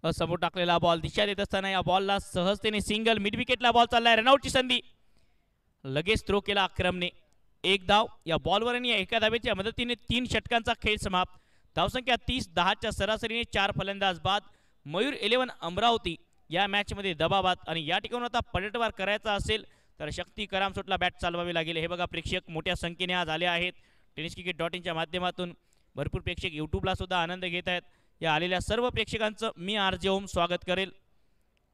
समोर टाकलेला बॉल दिशा देत असताना या बॉलला सहजतेने सिंगल, मिड विकेटला बॉल चाललाय, रनआउटची संधी. लगेच थ्रो केला अक्रमने. 1 धाव या बॉलवर आणि या एका धावेच्या मदतीने 3 षटकांचा खेळ समाप्त. धावसंख्या 30-10च्या सरासरीने 4 फलंदाज बाद. मयूर 11 अमरावती या मॅचमध्ये दबावात आणि या ठिकाणी आता पलटवार करायचा असेल तर शक्ती करामसोटला बॅट चालवावी लागेल. हे बघा प्रेक्षक मोठ्या संख्येने आज आले आहेत. tenniscricket.in माध्यमातून भरपूर प्रेक्षक यूट्यूबला सुद्धा आनंद घेत आहेत. या आलेल्या सर्व प्रेक्षकांचं मी आर.जे. ओम स्वागत करेल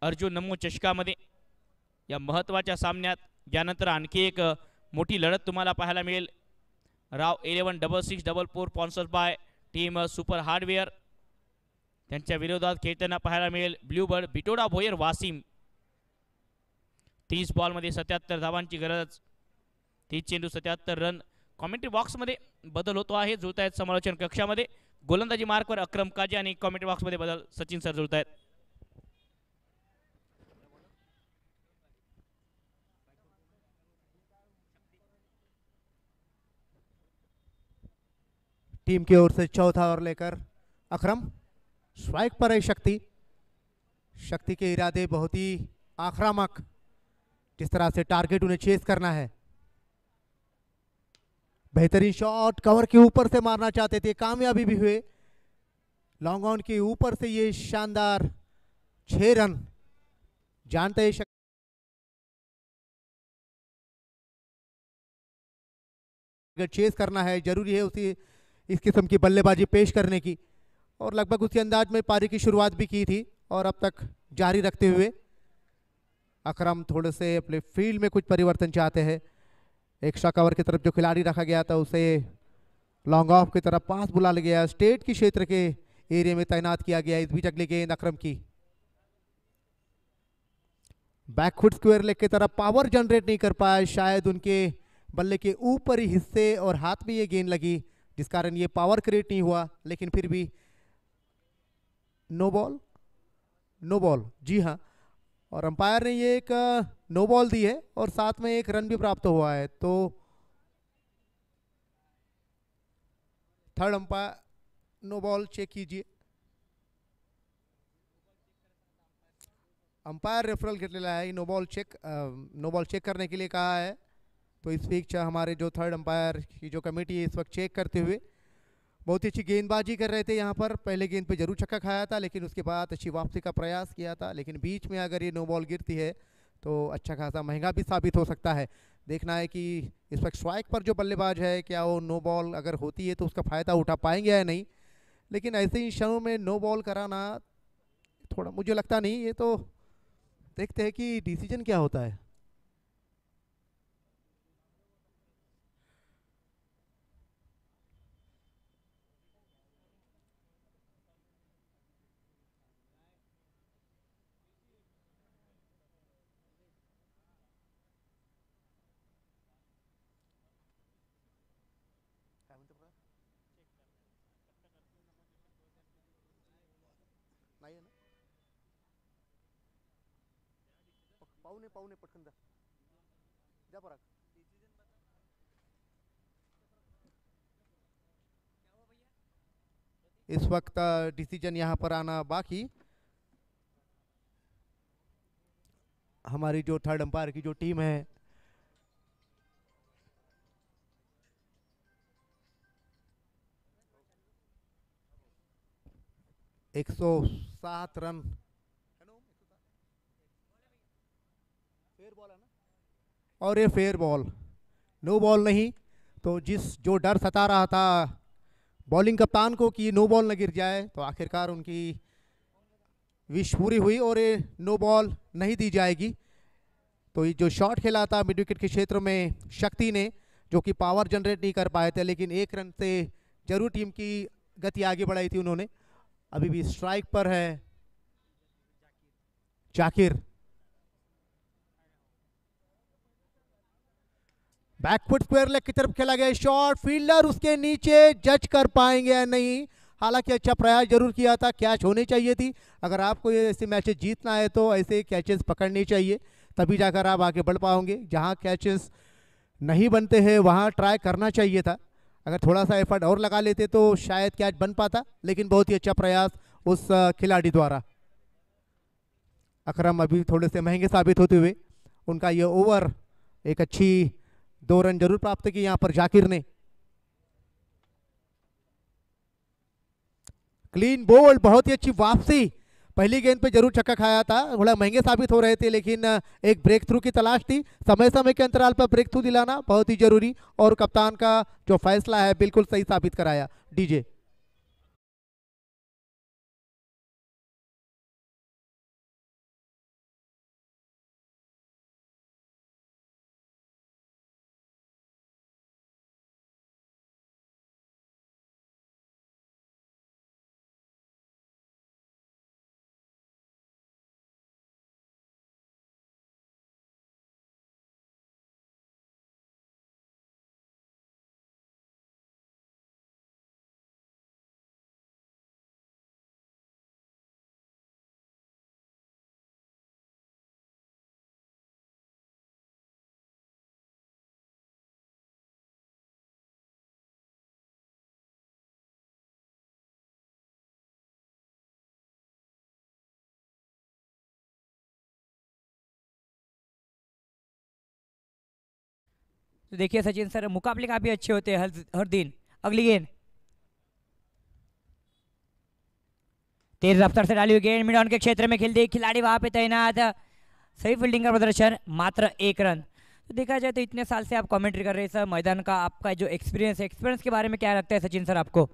अर्जुन नमो चषकामध्ये. या महत्त्वाच्या सामन्यात यानंतर आणखी एक मोठी लढत तुम्हाला पाहायला मिळेल. Rao 11-66-44 sponsored by team super hardware त्यांच्या विरोधात खेळताना पाहायला मिळेल ब्ल्यूबर्ड बिटोडा भोयर वासिम. 30 बॉलमध्ये 77 धावांची गरज, 30 चेंडू 77 रन. कॉमेंट्री बॉक्समध्ये बदल होतो आहे, जुळत आहेत समालोचन कक्षामध्ये. गोलंदाजी मार्कवर अक्रम काजी आणि कॉमेंट्री बॉक्समध्ये बदल सचिन सर जुळत आहेत. टीम की ओर से चौथा ओवर लेकर अकरम स्ट्राइक पर है शक्ति. शक्ति के इरादे बहुत ही आक्रामक, जिस तरह से टारगेट उन्हें चेस करना है. बेहतरीन शॉट, कवर के ऊपर से मारना चाहते थे, कामयाबी भी हुए. लॉन्ग ऑन के ऊपर से ये शानदार 6 रन। जानते हैं अगर चेस करना है जरूरी है उसी इस किस्म की बल्लेबाजी पेश करने की, और लगभग उसी अंदाज में पारी की शुरुआत भी की थी और अब तक जारी रखते हुए अकरम थोड़े से अपने फील्ड में कुछ परिवर्तन चाहते हैं। एक्स्ट्रा कवर की तरफ जो खिलाड़ी रखा गया था उसे लॉन्ग ऑफ की तरफ पास बुला लिया गया, स्टेट की क्षेत्र के एरिया में तैनात किया गया। इस बीच अगली गेंद अकरम की बैकफुट स्क्वायर लेग की तरफ पावर जनरेट नहीं कर पाया, शायद उनके बल्ले के ऊपरी हिस्से और हाथ में ये गेंद लगी जिस कारण ये पावर क्रिएट नहीं हुआ, लेकिन फिर भी नो बॉल। नो बॉल, जी हाँ, और अंपायर ने ये एक नो बॉल दी है और साथ में एक रन भी प्राप्त हुआ है। तो third umpire no ball check कीजिए। अंपायर रेफरल घेतलेला आहे, नो बॉल चेक करने के लिए कहा है। तो इस बीच हमारे जो थर्ड अंपायर की जो कमेटी है इस वक्त चेक करते हुए बहुत ही अच्छी गेंदबाजी कर रहे थे। यहाँ पर पहले गेंद पे जरूर छक्का खाया था, लेकिन उसके बाद अच्छी वापसी का प्रयास किया था, लेकिन बीच में अगर ये नो बॉल गिरती है तो अच्छा खासा महंगा भी साबित हो सकता है। देखना है कि इस वक्त स्ट्राइक पर जो बल्लेबाज है क्या वो नो बॉल अगर होती है तो उसका फ़ायदा उठा पाएंगे या नहीं, लेकिन ऐसे ही क्षणों में नो बॉल कराना थोड़ा मुझे लगता नहीं। ये तो देखते हैं कि डिसीजन क्या होता है। नाही आहे ना, पाहुणे पाहुणे पटकन जा पराग। इस वक्त डिसीजन यहाँ पर आना बाकी। हमारी जो थर्ड अंपायर की जो टीम है 107 रन, फेयर बॉल है ना, और ये फेयर बॉल, नो बॉल नहीं। तो जो डर सता रहा था बॉलिंग कप्तान को कि नो बॉल न गिर जाए, तो आखिरकार उनकी विश पूरी हुई और ये नो बॉल नहीं दी जाएगी। तो ये जो शॉट खेला था मिड विकेट के क्षेत्र में शक्ति ने, जो कि पावर जनरेट नहीं कर पाए थे, लेकिन 1 रन से जरूर टीम की गति आगे बढ़ाई थी उन्होंने। अभी भी स्ट्राइक पर है जाकिर। बैकफुट स्क्वायर लेग की तरफ खेला गया शॉट, फील्डर उसके नीचे, जज कर पाएंगे या नहीं। हालांकि अच्छा प्रयास जरूर किया था, कैच होनी चाहिए थी। अगर आपको ये ऐसे मैचेस जीतना है तो ऐसे कैचेस पकड़नी चाहिए, तभी जाकर आप आगे बढ़ पाओगे। जहां कैचेस नहीं बनते हैं वहां ट्राई करना चाहिए था। अगर थोड़ा सा एफर्ट और लगा लेते तो शायद कैच बन पाता, लेकिन बहुत ही अच्छा प्रयास उस खिलाड़ी द्वारा। अकरम अभी थोड़े से महंगे साबित होते हुए उनका ये ओवर एक अच्छी 2 रन जरूर प्राप्त की यहां पर जाकिर ने। क्लीन बोल्ड, बहुत ही अच्छी वापसी। पहली गेंद पे जरूर छक्का खाया था, थोड़ा महंगे साबित हो रहे थे, लेकिन एक ब्रेक थ्रू की तलाश थी। समय समय के अंतराल पर ब्रेक थ्रू दिलाना बहुत ही जरूरी, और कप्तान का जो फैसला है बिल्कुल सही साबित कराया डीजे। तो देखिए सचिन सर, मुकाबले काफी अच्छे होते हैं हर दिन। अगली गेंद तेज रफ्तार से डाली हुई गेंद मिड ऑन के क्षेत्र में खेलते खिलाड़ी वहां पे तैनात, सही फील्डिंग का प्रदर्शन, मात्र 1 रन। तो देखा जाए तो इतने साल से आप कमेंट्री कर रहे हैं सर, मैदान का आपका जो एक्सपीरियंस है, एक्सपीरियंस के बारे में क्या लगता है सचिन सर आपको?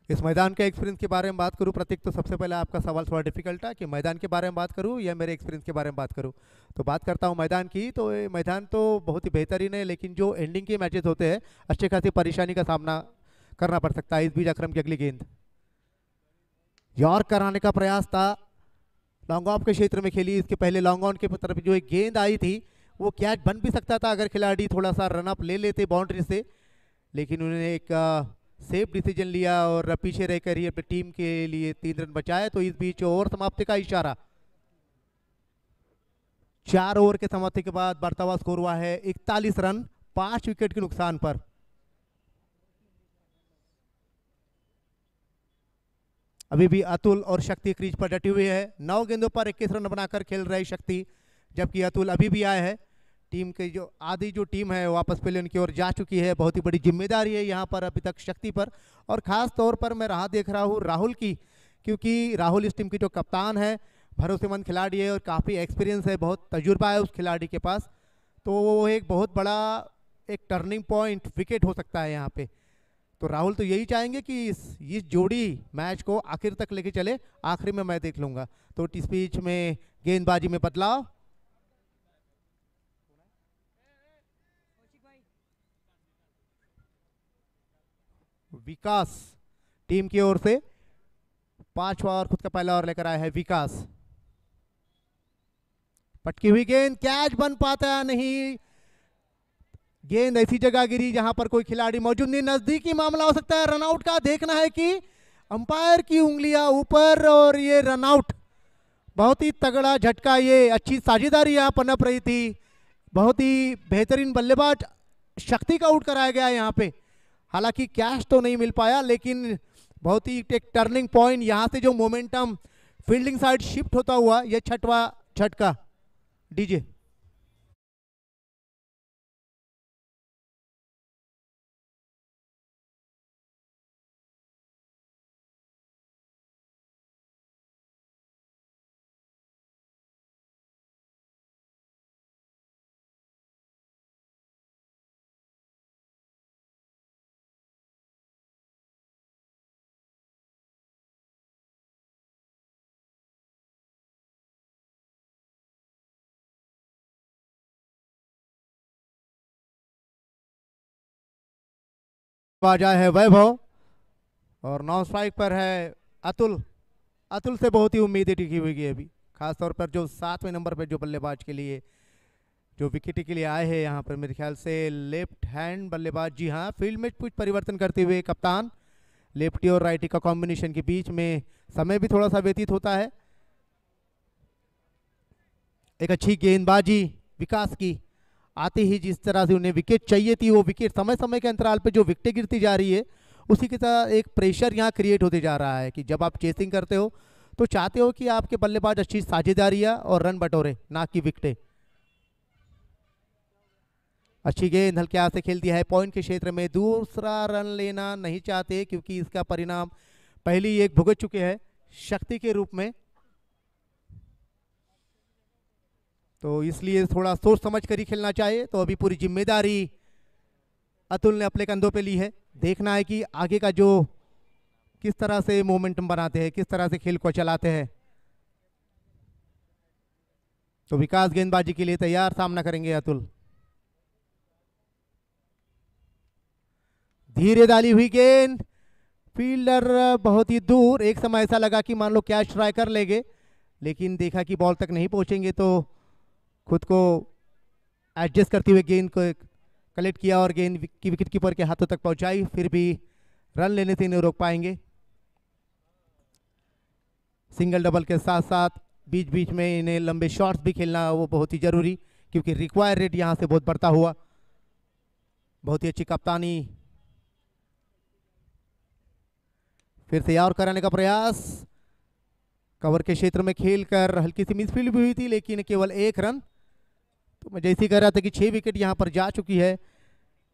इस मैदान के एक्सपीरियंस के बारे में बात करूं प्रतीक, तो सबसे पहले आपका सवाल थोड़ा डिफिकल्ट था कि मैदान के बारे में बात करूं या मेरे एक्सपीरियंस के बारे में बात करूं। तो बात करता हूं मैदान की, तो ये मैदान तो बहुत ही बेहतरीन है, लेकिन जो एंडिंग के मैचेस होते हैं अच्छे खासी परेशानी का सामना करना पड़ सकता है। इस बीच अकरम की अगली गेंद यॉर्क कराने का प्रयास था, लॉन्ग ऑफ के क्षेत्र में खेली। इसके पहले लॉन्ग ऑन की तरफ जो एक गेंद आई थी वो कैच बन भी सकता था अगर खिलाड़ी थोड़ा सा रनअप ले लेते बाउंड्री से, लेकिन उन्होंने एक सेफ डिसीजन लिया और पीछे रहकर ही अपनी टीम के लिए 3 रन बचाए। तो इस बीच ओवर समाप्ति का इशारा, 4 ओवर के समाप्ति के बाद बढ़ता हुआ स्कोर हुआ है 41 रन 5 विकेट के नुकसान पर। अभी भी अतुल और शक्ति क्रीज पर डटे हुए हैं। 9 गेंदों पर 21 रन बनाकर खेल रहे शक्ति, जबकि अतुल अभी भी आए हैं। टीम की जो आधी जो टीम है वापस पहले उनकी ओर जा चुकी है। बहुत ही बड़ी जिम्मेदारी है यहाँ पर अभी तक शक्ति पर, और खास तौर पर मैं राह देख रहा हूँ राहुल की, क्योंकि राहुल इस टीम की जो कप्तान है, भरोसेमंद खिलाड़ी है और काफ़ी एक्सपीरियंस है, बहुत तजुर्बा है उस खिलाड़ी के पास। तो वो एक बहुत बड़ा एक टर्निंग पॉइंट विकेट हो सकता है यहाँ पे। तो राहुल तो यही चाहेंगे कि इस जोड़ी मैच को आखिर तक लेके चले, आखिर में मैं देख लूंगा। तो इस बीच में गेंदबाजी में बदलाव, विकास टीम की ओर से 5वां और खुद का पहला ओवर लेकर आया है विकास। पटकी हुई गेंद, कैच बन पाता नहीं, गेंद ऐसी जगह गिरी जहां पर कोई खिलाड़ी मौजूद नहीं। नजदीकी मामला हो सकता है रनआउट का, देखना है कि अंपायर की उंगलियां ऊपर और ये रनआउट। बहुत ही तगड़ा झटका, ये अच्छी साझेदारी यहां पर नप रही थी। बहुत ही बेहतरीन बल्लेबाज शक्ति का आउट कराया गया यहाँ पे। हालांकि कैच तो नहीं मिल पाया, लेकिन बहुत ही एक टर्निंग पॉइंट, यहां से जो मोमेंटम फील्डिंग साइड शिफ्ट होता हुआ, ये 6वां झटका। डीजे बाजा है वैभव और 9 स्ट्राइक पर है अतुल। अतुल से बहुत ही उम्मीदें टिकी हुई है अभी, खासतौर पर जो 7वें नंबर पर जो बल्लेबाज के लिए जो विकेट के लिए आए हैं यहाँ पर, मेरे ख्याल से लेफ्ट हैंड बल्लेबाज। जी हाँ, फील्ड में कुछ परिवर्तन करते हुए कप्तान, लेफ्टी और राइटी का कॉम्बिनेशन के बीच में समय भी थोड़ा सा व्यतीत होता है। एक अच्छी गेंदबाजी विकास की, आते ही जिस तरह से उन्हें विकेट चाहिए थी, वो विकेट समय समय के अंतराल पे जो विकेटें गिरती जा रही है, उसी की तरह एक प्रेशर यहाँ क्रिएट होते जा रहा है कि जब आप चेसिंग करते हो तो चाहते हो कि आपके बल्लेबाज अच्छी साझेदारियां और रन बटोरे, ना कि विकेटें। अच्छी गेंद हल्के हाथ से खेल दिया है पॉइंट के क्षेत्र में। दूसरा रन लेना नहीं चाहते क्योंकि इसका परिणाम पहली एक भुगत चुके हैं शक्ति के रूप में, तो इसलिए थोड़ा सोच समझ कर ही खेलना चाहिए। तो अभी पूरी जिम्मेदारी अतुल ने अपने कंधों पे ली है। देखना है कि आगे का जो किस तरह से मोमेंटम बनाते हैं, किस तरह से खेल को चलाते हैं। तो विकास गेंदबाजी के लिए तैयार, सामना करेंगे अतुल। धीरे डाली हुई गेंद, फील्डर बहुत ही दूर। एक समय ऐसा लगा कि मान लो कैच ट्राई कर लेंगे, लेकिन देखा कि बॉल तक नहीं पहुंचेंगे तो खुद को एडजस्ट करते हुए गेंद को कलेक्ट किया और गेंद की विकेट कीपर के हाथों तक पहुंचाई। फिर भी रन लेने से नहीं रोक पाएंगे। सिंगल डबल के साथ साथ बीच बीच में इन्हें लंबे शॉट्स भी खेलना वो बहुत ही जरूरी, क्योंकि रिक्वायर रेट यहां से बहुत बढ़ता हुआ। बहुत ही अच्छी कप्तानी, फिर से और कराने का प्रयास, कवर के क्षेत्र में खेलकर हल्की सी मिसफील्ड भी हुई थी, लेकिन केवल 1 रन। तो मैं जैसे ही कह रहा था कि 6 विकेट यहां पर जा चुकी है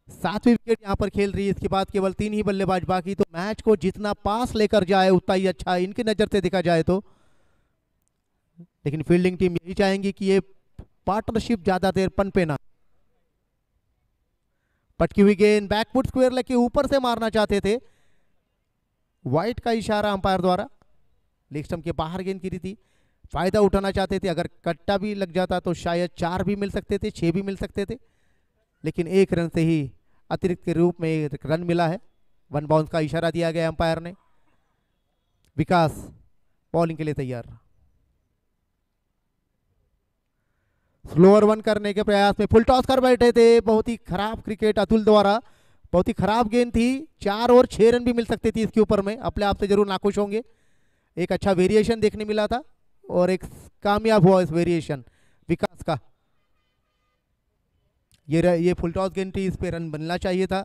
7वीं विकेट यहाँ पर खेल रही है। इसके बाद केवल 3 ही बल्लेबाज बाकी, तो मैच को जितना पास लेकर जाए उतना ही अच्छा इनकी नजर से देखा जाए तो। लेकिन फील्डिंग टीम यही चाहेंगी कि ये पार्टनरशिप ज्यादा देर पनपे ना। पटकी हुई गेंद बैकफुट स्क्वायर लेग के ऊपर से मारना चाहते थे, वाइट का इशारा अंपायर द्वारा। लेग स्टंप के बाहर गेंद गिरी थी, फायदा उठाना चाहते थे। अगर कट्टा भी लग जाता तो शायद 4 भी मिल सकते थे, 6 भी मिल सकते थे, लेकिन 1 रन से ही अतिरिक्त के रूप में एक रन मिला है। 1 बाउंस का इशारा दिया गया अंपायर ने। विकास बॉलिंग के लिए तैयार। स्लोअर 1 करने के प्रयास में फुल टॉस कर बैठे थे। बहुत ही खराब क्रिकेट अतुल द्वारा, बहुत ही खराब गेंद थी। 4 और 6 रन भी मिल सकती थी इसके ऊपर में। अपने आप से जरूर नाखुश होंगे। एक अच्छा वेरिएशन देखने मिला था और एक कामयाब हुआ इस वेरिएशन विकास का। ये फुल टॉस गेंद थी, इस पे रन बनना चाहिए था,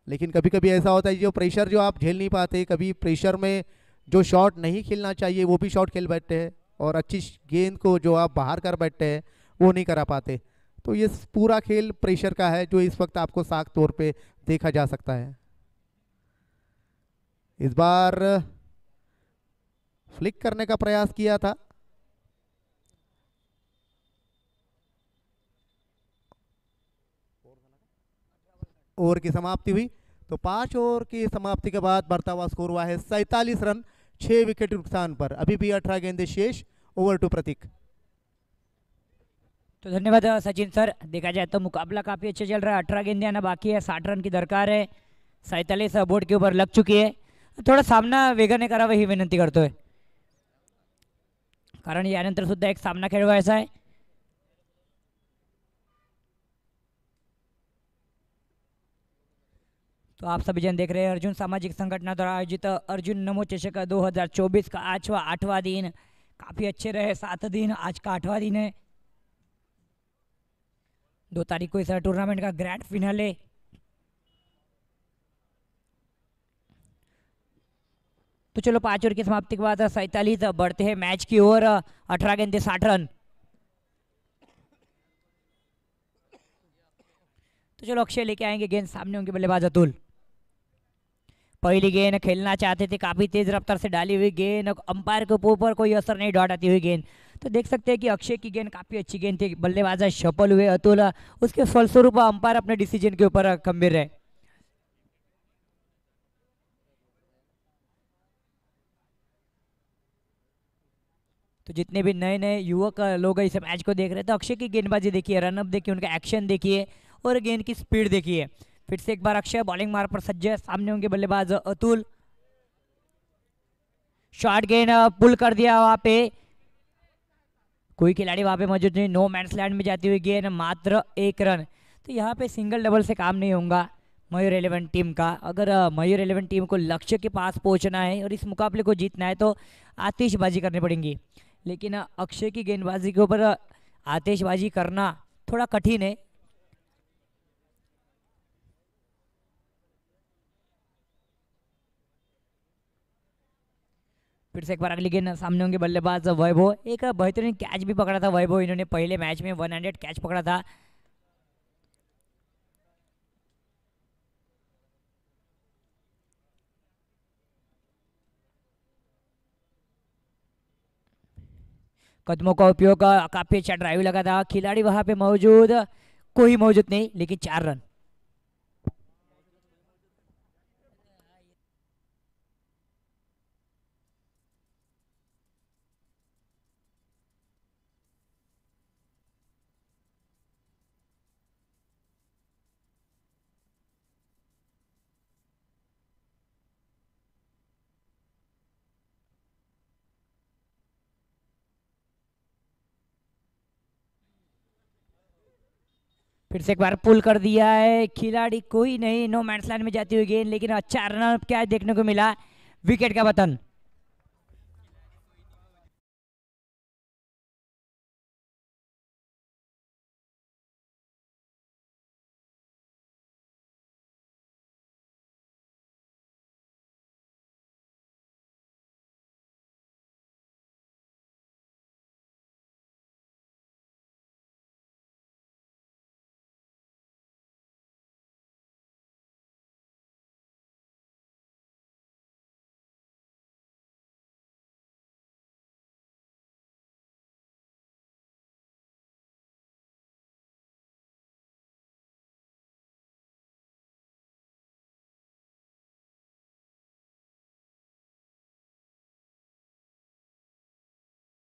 लेकिन कभी कभी ऐसा होता है जो प्रेशर जो आप झेल नहीं पाते, कभी प्रेशर में जो शॉट नहीं खेलना चाहिए वो भी शॉट खेल बैठते हैं, और अच्छी गेंद को जो आप बाहर कर बैठते हैं वो नहीं करा पाते। तो ये पूरा खेल प्रेशर का है जो इस वक्त आपको साफ तौर पे देखा जा सकता है। इस बार फ्लिक करने का प्रयास किया था, ओवर की समाप्ति हुई। तो 5 ओवर की समाप्ति के बाद बढ़ता हुआ स्कोर हुआ है 47 रन 6 विकेट नुकसान पर। अभी भी 18 गेंदें शेष। ओवर टू प्रतीक। तो धन्यवाद सचिन सर। देखा जाए तो मुकाबला काफ़ी अच्छा चल रहा है। 18 गेंदें आना बाकी है, 60 रन की दरकार है। 47 बोर्ड के ऊपर लग चुकी है। थोडा सामना वेगाने करावा ही विनंती करतोय, कारण यानंतर सुद्धा एक सामना खेळवायचा आहे। तो आप सभी जन देख रहे हैं अर्जुन सामाजिक संगठन द्वारा आयोजित अर्जुन नमो चषक 2024 का आज 8वां दिन। काफ़ी अच्छे रहे 7 दिन, आज का 8वां दिन है। 2 तारीख को इस टूर्नामेंट का ग्रैंड फिनाले। तो चलो 5 ओवर की समाप्ति के बाद 47 बढ़ते हैं मैच की ओर। 18 गेंदे 60 रन। तो चलो अक्षय लेके आएंगे गेंद, सामने होंगे बल्लेबाज अतुल। पहली गेंद खेलना चाहते थे, काफी तेज रफ्तार से डाली हुई गेंद, अंपायर के ऊपर कोई असर नहीं, डॉट आती हुई गेंद। तो देख सकते हैं कि अक्षय की गेंद काफी अच्छी गेंद थी, बल्लेबाज सफल हुए अतुल। उसके फलस्वरूप अंपायर अपने डिसीजन के ऊपर गंभीर रहे। तो जितने भी नए नए युवक लोग इस मैच को देख रहे थे, अक्षय की गेंदबाजी देखिए, रनअप देखिए, उनका एक्शन देखिए और गेंद की स्पीड देखिए। फिर से एक बार अक्षय बॉलिंग मार पर सज्ज है, सामने होंगे बल्लेबाज अतुल। शॉर्ट गेंद पुल कर दिया, वहां पे कोई खिलाड़ी वहां पे मौजूद नहीं। नो मैंस लैंड में जाती हुई गेंद, मात्र 1 रन। तो यहाँ पे सिंगल डबल से काम नहीं होगा मयूर 11 टीम का। अगर मयूर 11 टीम को लक्ष्य के पास पहुंचना है और इस मुकाबले को जीतना है तो आतिशबाजी करनी पड़ेगी। लेकिन अक्षय की गेंदबाजी के ऊपर आतिशबाजी करना थोड़ा कठिन है। फिर से एक बार अगली गेंद, सामने होंगे बल्लेबाज वैभव। एक बेहतरीन कैच भी पकड़ा था वैभव, इन्होंने पहले मैच में 100 कैच पकड़ा था। कदमों का उपयोग, काफी अच्छा ड्राइव लगा था, खिलाड़ी वहां पे मौजूद कोई मौजूद नहीं, लेकिन 4 रन। फिर से एक बार पुल कर दिया है, खिलाड़ी कोई नहीं, नो मैंस लैंड में जाती हुई गेंद, लेकिन अच्छा रन क्या देखने को मिला, विकेट का पतन।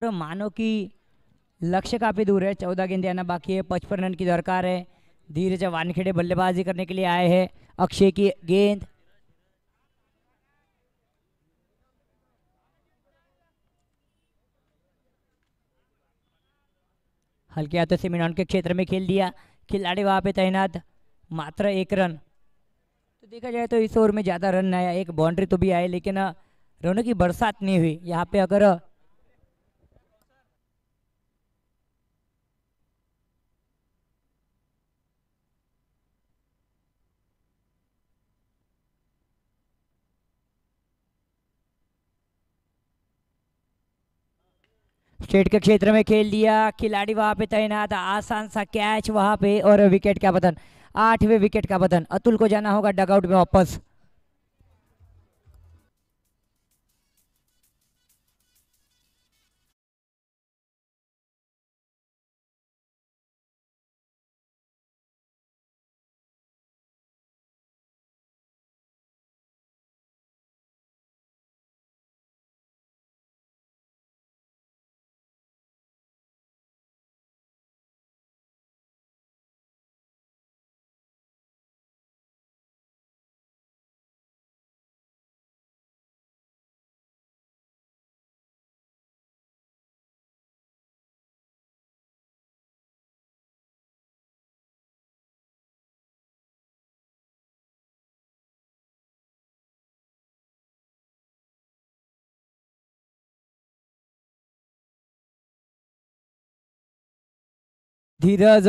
तो मानो कि लक्ष्य काफी दूर है, 14 गेंदें आना बाकी है, 55 रन की दरकार है। धीरज वानखेड़े बल्लेबाजी करने के लिए आए हैं। अक्षय की गेंद, हल्के हाथों से मिनॉन के क्षेत्र में खेल दिया, खिलाड़ी वहां पे तैनात, मात्र 1 रन। तो देखा जाए तो इस ओवर में ज्यादा रन नहीं आया, एक बाउंड्री तो भी आई लेकिन रनों की बरसात नहीं हुई यहाँ पे। अगर स्टेट के क्षेत्र में खेल दिया, खिलाड़ी वहां पे तैनात, आसान सा कैच वहां पे और विकेट का पतन, 8वें विकेट का पतन। अतुल को जाना होगा डगआउट में वापस। धीरज,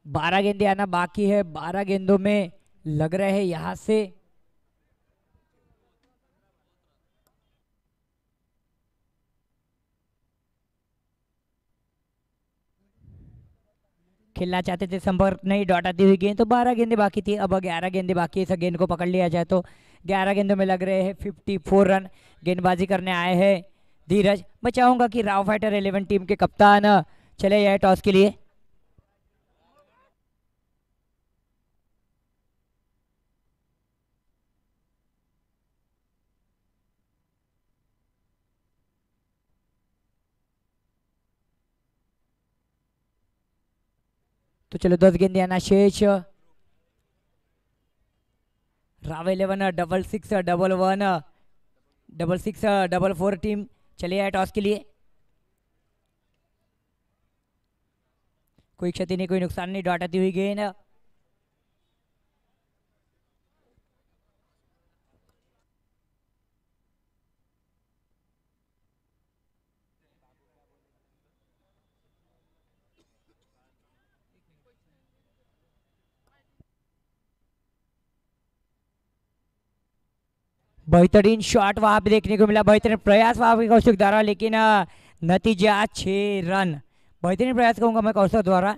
12 गेंदें आना बाकी है, 12 गेंदों में लग रहे हैं यहां से खेलना चाहते थे, संपर्क नहीं, डॉट आती हुई गेंद। तो 12 गेंदें बाकी थी, अब 11 गेंदें बाकी है। इस गेंद को पकड़ लिया जाए तो 11 गेंदों में लग रहे हैं 54 रन। गेंदबाजी करने आए हैं धीरज। मैं चाहूंगा कि राव फाइटर 11 टीम के कप्तान चले जाए टॉस के लिए। तो चलो 10 गेंदें आना शेष। राव 11 66 11 66 44 टीम चले आए टॉस के लिए। कोई क्षति नहीं, कोई नुकसान नहीं, डॉट आती हुई गेंद। बेहतरीन शॉट वहां पे देखने को मिला, बेहतरीन प्रयास वहां पे कौशिक द्वारा, लेकिन नतीजा 6 रन। बेहतरीन प्रयास कहूंगा मैं कौशिक द्वारा।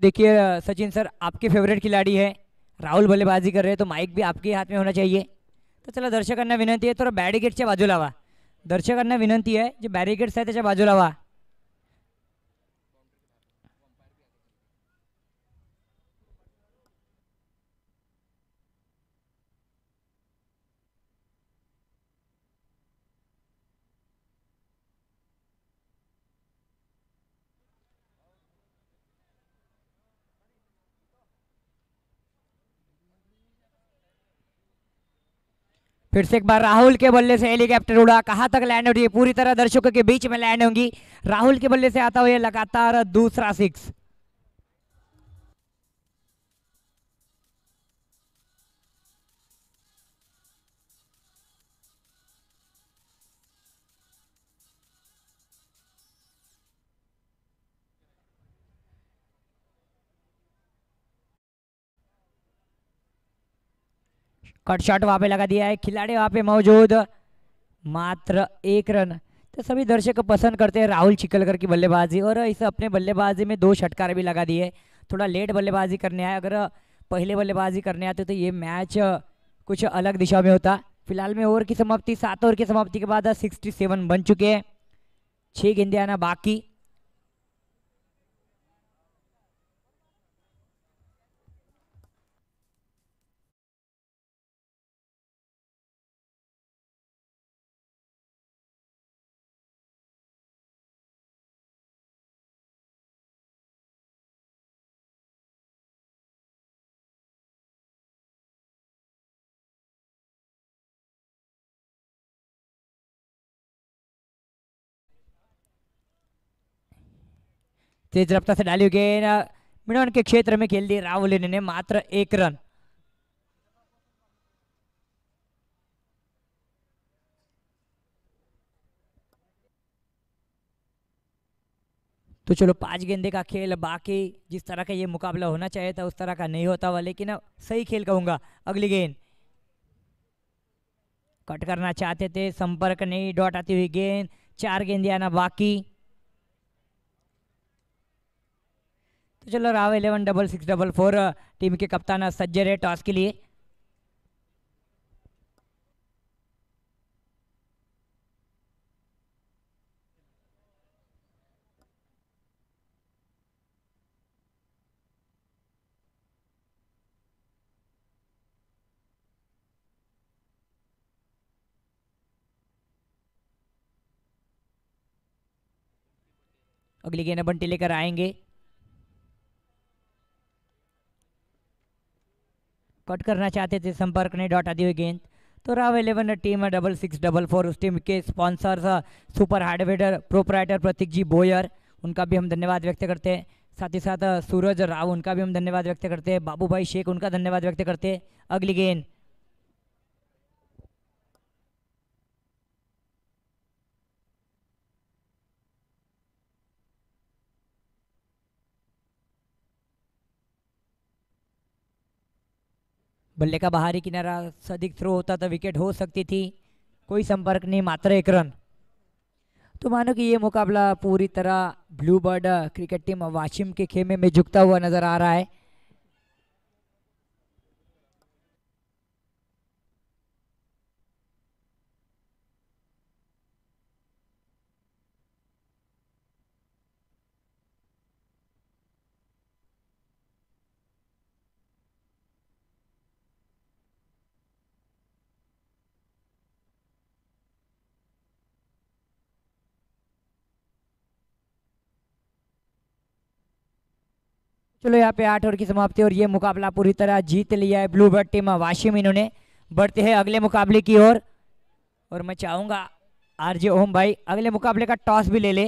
देखिए सचिन सर, आपके फेवरेट खिलाड़ी है राहुल, बल्लेबाजी कर रहे हैं तो माइक भी आपके हाथ में होना चाहिए। तर चला दर्शकांना विनंती आहे, थोडं बॅरिकेडच्या बाजूला व्हा। दर्शकांना विनंती आहे, जे बॅरिकेड्स आहे त्याच्या बाजूला व्हा। फिर से एक बार राहुल के बल्ले से हेलीकॉप्टर उड़ा, कहां तक लैंड हो रही है, पूरी तरह दर्शकों के बीच में लैंड होंगी। राहुल के बल्ले से आता हुआ लगातार दूसरा 6। कट शॉट वहां पे लगा दिया है, खिलाड़ी वहां पे मौजूद, मात्र 1 रन। तो सभी दर्शक पसंद करते हैं राहुल चिकलकर की बल्लेबाजी, और इस अपने बल्लेबाजी में 2 षटकार भी लगा दिए। थोड़ा लेट बल्लेबाजी करने आए, अगर पहले बल्लेबाजी करने आते तो ये मैच कुछ अलग दिशा में होता। फिलहाल में ओवर की समाप्ति, 7 ओवर की समाप्ति के बाद 67 बन चुके हैं, 6 गेंदें आना बाकी। तेज रफ्तार से डाली हुई गेंद मिडन के क्षेत्र में खेल दी राहुल ने मात्र 1 रन। तो चलो 5 गेंदे का खेल, बाकी जिस तरह का ये मुकाबला होना चाहिए था उस तरह का नहीं होता हुआ, लेकिन अब सही खेल कहूंगा। अगली गेंद कट करना चाहते थे, संपर्क नहीं, डॉट आती हुई गेंद, 4 गेंदे आना बाकी। तो चलो राव 11 टीम के कप्तान सज्जर है टॉस के लिए। अगली गेंद बंटी लेकर आएंगे, कट करना चाहते थे, संपर्क ने, डॉट आती हुई गेंद। तो राव 11 टीम 6644 उस टीम के स्पॉन्सर्स सुपर हार्डवेयर प्रोपराइटर प्रतीक जी बोयर, उनका भी हम धन्यवाद व्यक्त करते हैं। साथ ही साथ सूरज राव, उनका भी हम धन्यवाद व्यक्त करते हैं। बाबू भाई शेख, उनका धन्यवाद व्यक्त करते हैं। अगली गेंद बल्ले का बाहरी किनारा सदिक थ्रो होता तो विकेट हो सकती थी, कोई संपर्क नहीं, मात्र 1 रन। तो मानो कि ये मुकाबला पूरी तरह blue bird cricket team Washim के खेमे में झुकता हुआ नजर आ रहा है। चलो यहाँ पे 8 ओवर की समाप्ति और ये मुकाबला पूरी तरह जीत लिया है ब्लू बर्ड टीम वाशिम। इन्होंने बढ़ते हैं अगले मुकाबले की ओर और मैं चाहूंगा आरजे ओम भाई अगले मुकाबले का टॉस भी ले ले।